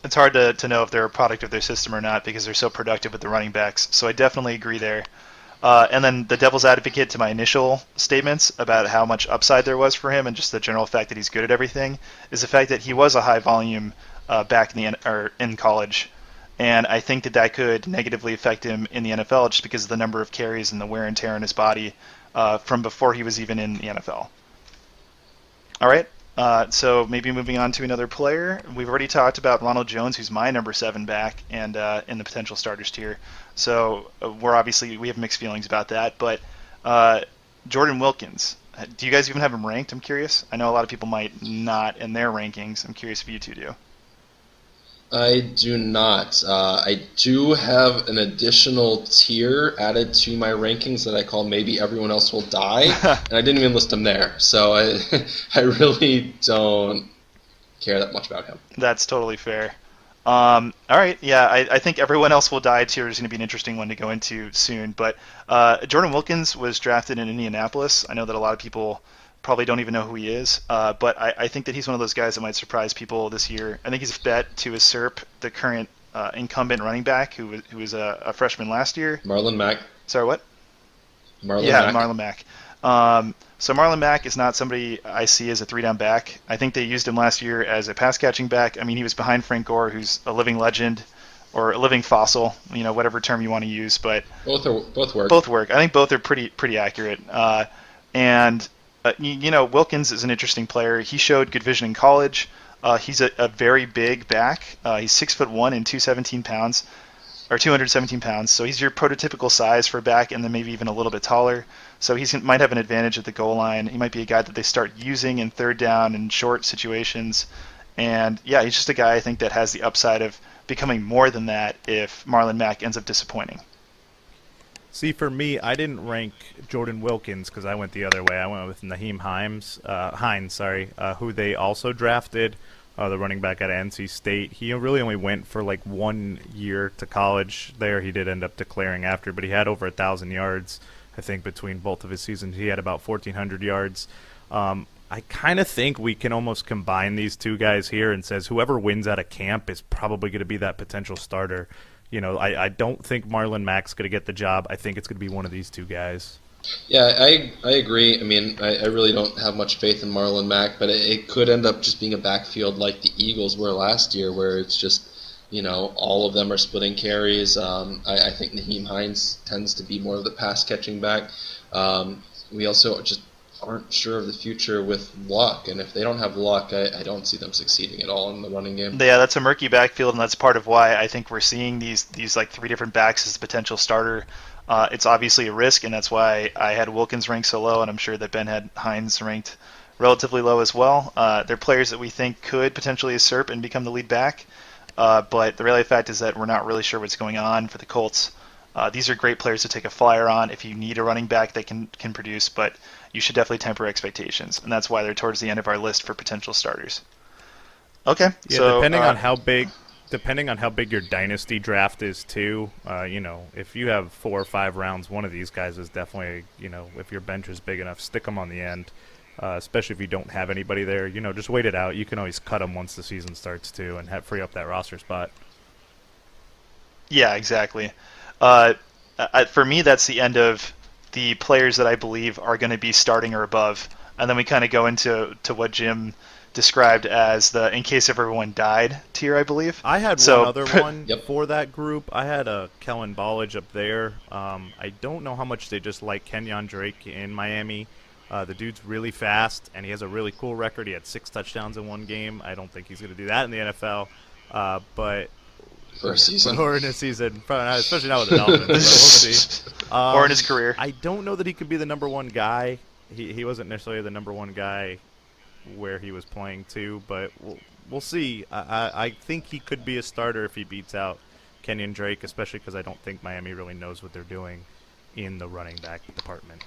It's hard to know if they're a product of their system or not because they're so productive with the running backs. So I definitely agree there. And then the devil's advocate to my initial statements about how much upside there was for him and just the general fact that he's good at everything is the fact that he was a high volume back in college. And I think that could negatively affect him in the NFL just because of the number of carries and the wear and tear in his body from before he was even in the NFL. All right. So maybe moving on to another player. We've already talked about Ronald Jones, who's my number 7 back and in the potential starters tier. So we have mixed feelings about that. But Jordan Wilkins, do you guys even have him ranked? I'm curious. I know a lot of people might not in their rankings. I'm curious if you two do.
I do not. I do have an additional tier added to my rankings that I call Maybe Everyone Else Will Die, and I didn't even list him there. So I really don't care that much about him.
That's totally fair. All right, yeah, I think Everyone Else Will Die tier is going to be an interesting one to go into soon. But Jordan Wilkins was drafted in Indianapolis. I know that a lot of people probably don't even know who he is, but I think that he's one of those guys that might surprise people this year. I think he's a bet to usurp the current incumbent running back who was a freshman last year.
Marlon Mack.
Sorry, what? Marlon Mack. So Marlon Mack is not somebody I see as a 3-down back. I think they used him last year as a pass-catching back. I mean, he was behind Frank Gore, who's a living legend, or a living fossil, whatever term you want to use. But
both work.
Both work. I think both are pretty accurate. And Wilkins is an interesting player. He showed good vision in college. He's a very big back. He's 6'1" and 217 pounds, or 217 pounds. So he's your prototypical size for a back, and then maybe even a little bit taller. So he might have an advantage at the goal line. He might be a guy that they start using in third down and short situations. And yeah, he's just a guy I think that has the upside of becoming more than that if Marlon Mack ends up disappointing.
See, for me, I didn't rank Jordan Wilkins because I went the other way. I went with Naheem Hines, who they also drafted, the running back out of NC State. He really only went for like 1 year to college there. He did end up declaring after, but he had over 1,000 yards, I think, between both of his seasons. He had about 1,400 yards. I kind of think we can almost combine these two guys here and says whoever wins out of camp is probably going to be that potential starter. I don't think Marlon Mack's going to get the job. I think it's going to be one of these two guys.
Yeah, I agree. I mean, I really don't have much faith in Marlon Mack, but it could end up just being a backfield like the Eagles were last year, where it's just, all of them are splitting carries. I think Naheem Hines tends to be more of the pass-catching back. We also just aren't sure of the future with Luck, and if they don't have Luck, I don't see them succeeding at all in the running game.
Yeah, that's a murky backfield, and that's part of why I think we're seeing these like three different backs as a potential starter. It's obviously a risk, and that's why I had Wilkins ranked so low, and I'm sure that Ben had Hines ranked relatively low as well. They're players that we think could potentially usurp and become the lead back, but the reality fact is that we're not really sure what's going on for the Colts. These are great players to take a flyer on if you need a running back that can produce, but you should definitely temper expectations, and that's why they're towards the end of our list for potential starters. Okay,
yeah,
so
depending on how big your dynasty draft is too, if you have 4 or 5 rounds, one of these guys is definitely, if your bench is big enough, stick them on the end, especially if you don't have anybody there. Just wait it out. You can always cut them once the season starts too, and free up that roster spot.
Yeah, exactly. For me, that's the end of the players that I believe are going to be starting or above, and then we kind of go into what Jim described as the in case everyone died tier, I believe.
I had one other one
Yep.
for that group. I had a Kellen Ballage up there. I don't know how much they just like Kenyon Drake in Miami. The dude's really fast, and he has a really cool record. He had 6 touchdowns in one game. I don't think he's going to do that in the NFL, but
For a season.
or in a season, probably not, especially not with the Dolphins. So we'll see.
Or in his career.
I don't know that he could be the number one guy. He wasn't necessarily the number one guy where he was playing too, but we'll see. I think he could be a starter if he beats out Kenyon Drake, especially because I don't think Miami really knows what they're doing in the running back department.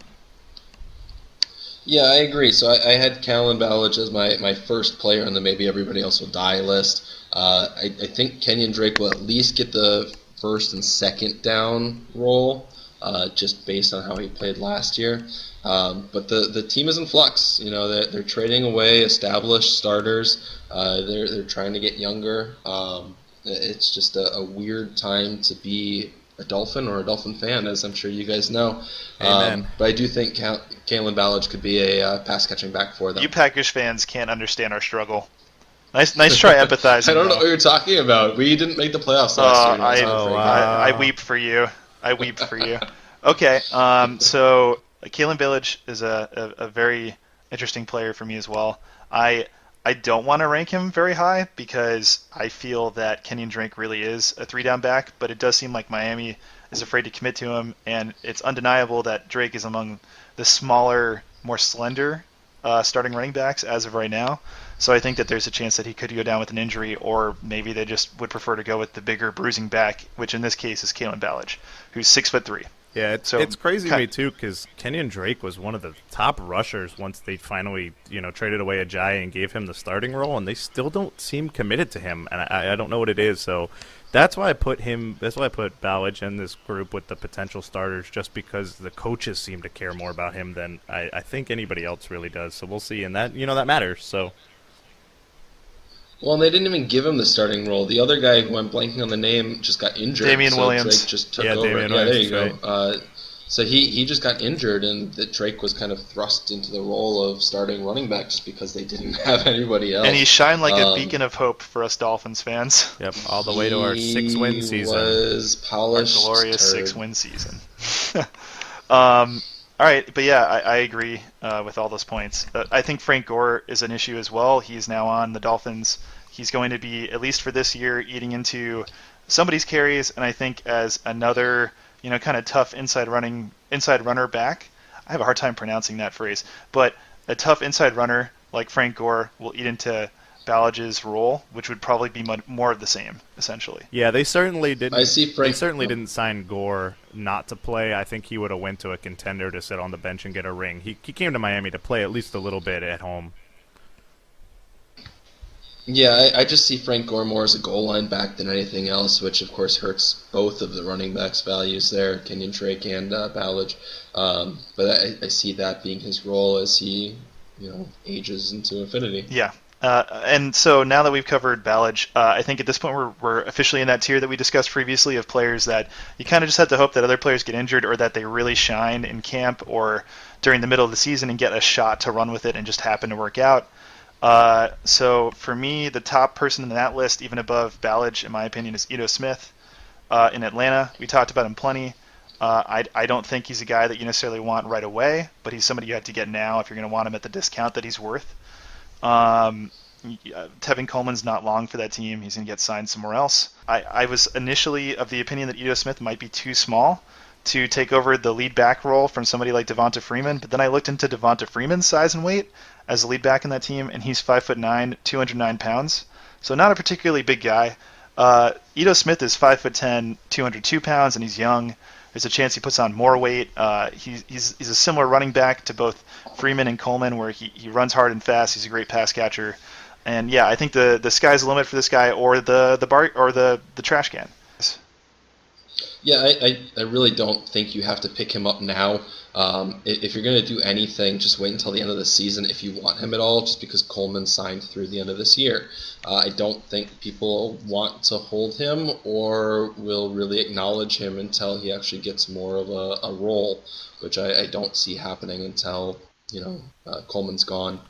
Yeah, I agree. So I had Kalen Ballage as my first player on the maybe everybody else will die list. I think Kenyon Drake will at least get the first and second down role, just based on how he played last year. But the team is in flux. They're trading away established starters. They're trying to get younger. It's just a weird time to be a Dolphin or a Dolphin fan, as I'm sure you guys know.
Amen.
But I do think Kalen Ballage could be a pass-catching back for them.
You Packers fans can't understand our struggle. Nice try empathizing.
I don't know what you're talking about. We didn't make the playoffs last year.
I weep for you. I weep for you. Okay, so Kalen Ballage is a very interesting player for me as well. I don't want to rank him very high because I feel that Kenyon Drake really is a 3-down back, but it does seem like Miami is afraid to commit to him, and it's undeniable that Drake is among the smaller, more slender starting running backs as of right now. So I think that there's a chance that he could go down with an injury, or maybe they just would prefer to go with the bigger bruising back, which in this case is Kalen Ballage, who's 6'3".
Yeah, it's crazy to me too because Kenyon Drake was one of the top rushers once they finally traded away Ajayi and gave him the starting role, and they still don't seem committed to him, and I don't know what it is. So that's why I put Ballage in this group with the potential starters, just because the coaches seem to care more about him than I think anybody else really does. So we'll see, and that that matters. So.
Well, and they didn't even give him the starting role. The other guy who I'm blanking on the name just got injured.
Damian Williams.
Drake just took over.
Damian
There
Williams,
you go. So he just got injured, and Drake was kind of thrust into the role of starting running back just because they didn't have anybody else.
And he shined like a beacon of hope for us Dolphins fans.
Yep, all the way to our 6-win season.
Was polished.
Our glorious
turd.
6-win season. All right, but yeah, I agree with all those points. I think Frank Gore is an issue as well. He's now on the Dolphins. He's going to be, at least for this year, eating into somebody's carries, and I think as another, kind of tough inside runner back. I have a hard time pronouncing that phrase, but a tough inside runner like Frank Gore will eat into Ballage's role, which would probably be more of the same, essentially.
Yeah, they certainly didn't.
I see Frank.
They certainly didn't sign Gore not to play. I think he would have went to a contender to sit on the bench and get a ring. He came to Miami to play at least a little bit at home.
Yeah, I just see Frank Gore more as a goal line back than anything else, which of course hurts both of the running backs' values there, Kenyon Drake and Ballage. But I see that being his role as he, ages into infinity.
Yeah. And so now that we've covered Ballage, I think at this point we're officially in that tier that we discussed previously of players that you kind of just have to hope that other players get injured or that they really shine in camp or during the middle of the season and get a shot to run with it and just happen to work out. So for me, the top person in that list, even above Ballage, in my opinion, is Ito Smith in Atlanta. We talked about him plenty. I don't think he's a guy that you necessarily want right away, but he's somebody you have to get now if you're going to want him at the discount that he's worth. Tevin Coleman's not long for that team. He's going to get signed somewhere else. I was initially of the opinion that Ito Smith might be too small to take over the lead back role from somebody like Devonta Freeman, but then I looked into Devonta Freeman's size and weight as the lead back in that team, and he's 5'9", 209 pounds, so not a particularly big guy. Ito Smith is 5'10", 202 pounds, and he's young. There's a chance he puts on more weight. He's a similar running back to both Freeman and Coleman, where he runs hard and fast. He's a great pass catcher, and yeah, I think the sky's the limit for this guy, or the trash can.
Yeah, I really don't think you have to pick him up now. If you're going to do anything, just wait until the end of the season if you want him at all, just because Coleman signed through the end of this year. I don't think people want to hold him or will really acknowledge him until he actually gets more of a role, which I don't see happening until, Coleman's gone.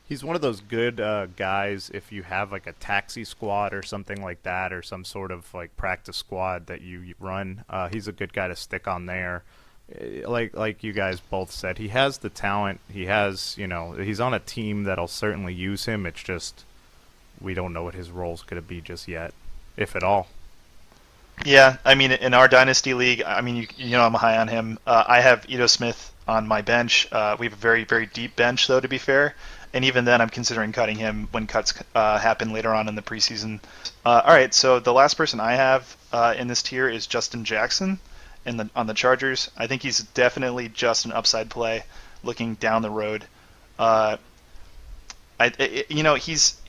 He's one of those good guys if you have like a taxi squad or something like that, or some sort of like practice squad that you run. He's a good guy to stick on there. Like you guys both said, he has the talent. He has, he's on a team that'll certainly use him. It's just we don't know what his role's going to be just yet, if at all.
Yeah, I mean, in our dynasty league, I mean, I'm high on him. I have Ito Smith on my bench. We have a very, very deep bench, though, to be fair. And even then, I'm considering cutting him when cuts happen later on in the preseason. All right, so the last person I have in this tier is Justin Jackson on the Chargers. I think he's definitely just an upside play looking down the road.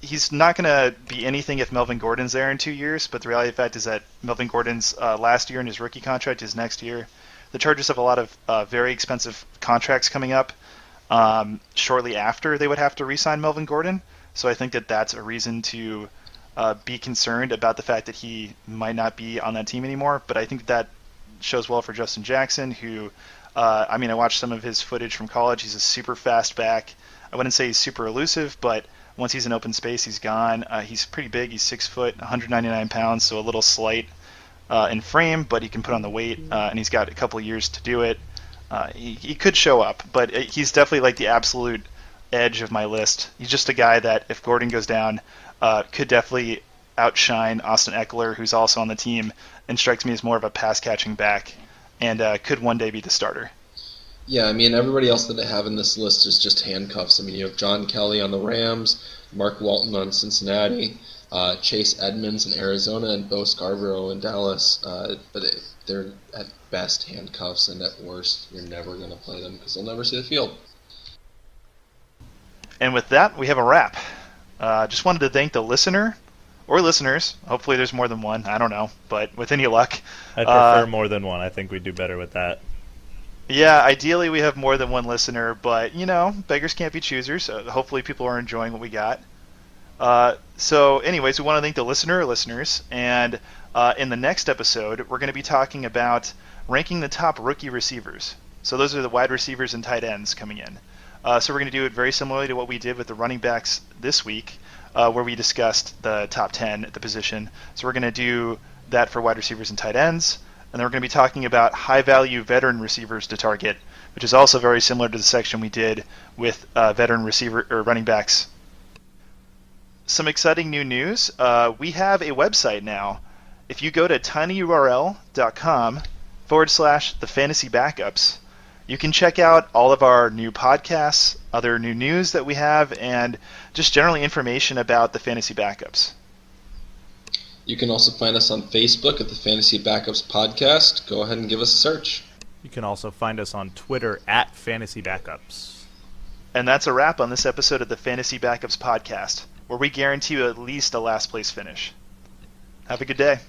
He's not going to be anything if Melvin Gordon's there in 2 years, but the reality of the fact is that Melvin Gordon's last year in his rookie contract is next year. The Chargers have a lot of very expensive contracts coming up shortly after they would have to re-sign Melvin Gordon, so I think that that's a reason to be concerned about the fact that he might not be on that team anymore, but I think that shows well for Justin Jackson, who, I watched some of his footage from college. He's a super fast back. I wouldn't say he's super elusive, but once he's in open space, he's gone. He's pretty big. He's 6 foot, 199 pounds, so a little slight in frame, but he can put on the weight, and he's got a couple of years to do it. He could show up, but he's definitely like the absolute edge of my list. He's just a guy that, if Gordon goes down, could definitely outshine Austin Eckler, who's also on the team, and strikes me as more of a pass-catching back, and could one day be the starter.
Yeah, everybody else that I have in this list is just handcuffs. You have John Kelly on the Rams, Mark Walton on Cincinnati, Chase Edmonds in Arizona, and Bo Scarborough in Dallas. But they're at best handcuffs, and at worst, you're never going to play them because they'll never see the field.
And with that, we have a wrap. Just wanted to thank the listener, or listeners. Hopefully there's more than one. I don't know, but with any luck.
I'd prefer more than one. I think we'd do better with that.
Yeah, ideally we have more than one listener, but, beggars can't be choosers. Hopefully people are enjoying what we got. So anyways, we want to thank the listeners, and in the next episode, we're going to be talking about ranking the top rookie receivers. So those are the wide receivers and tight ends coming in. So we're going to do it very similarly to what we did with the running backs this week, where we discussed the top 10 at the position. So we're going to do that for wide receivers and tight ends. and then we're going to be talking about high-value veteran receivers to target, which is also very similar to the section we did with veteran receiver or running backs. Some exciting new news. We have a website now. If you go to tinyurl.com/thefantasybackups, you can check out all of our new podcasts, other new news that we have, and just generally information about the Fantasy Backups.
You can also find us on Facebook at the Fantasy Backups Podcast. Go ahead and give us a search.
You can also find us on Twitter at Fantasy Backups.
And that's a wrap on this episode of the Fantasy Backups Podcast, where we guarantee you at least a last place finish. Have a good day.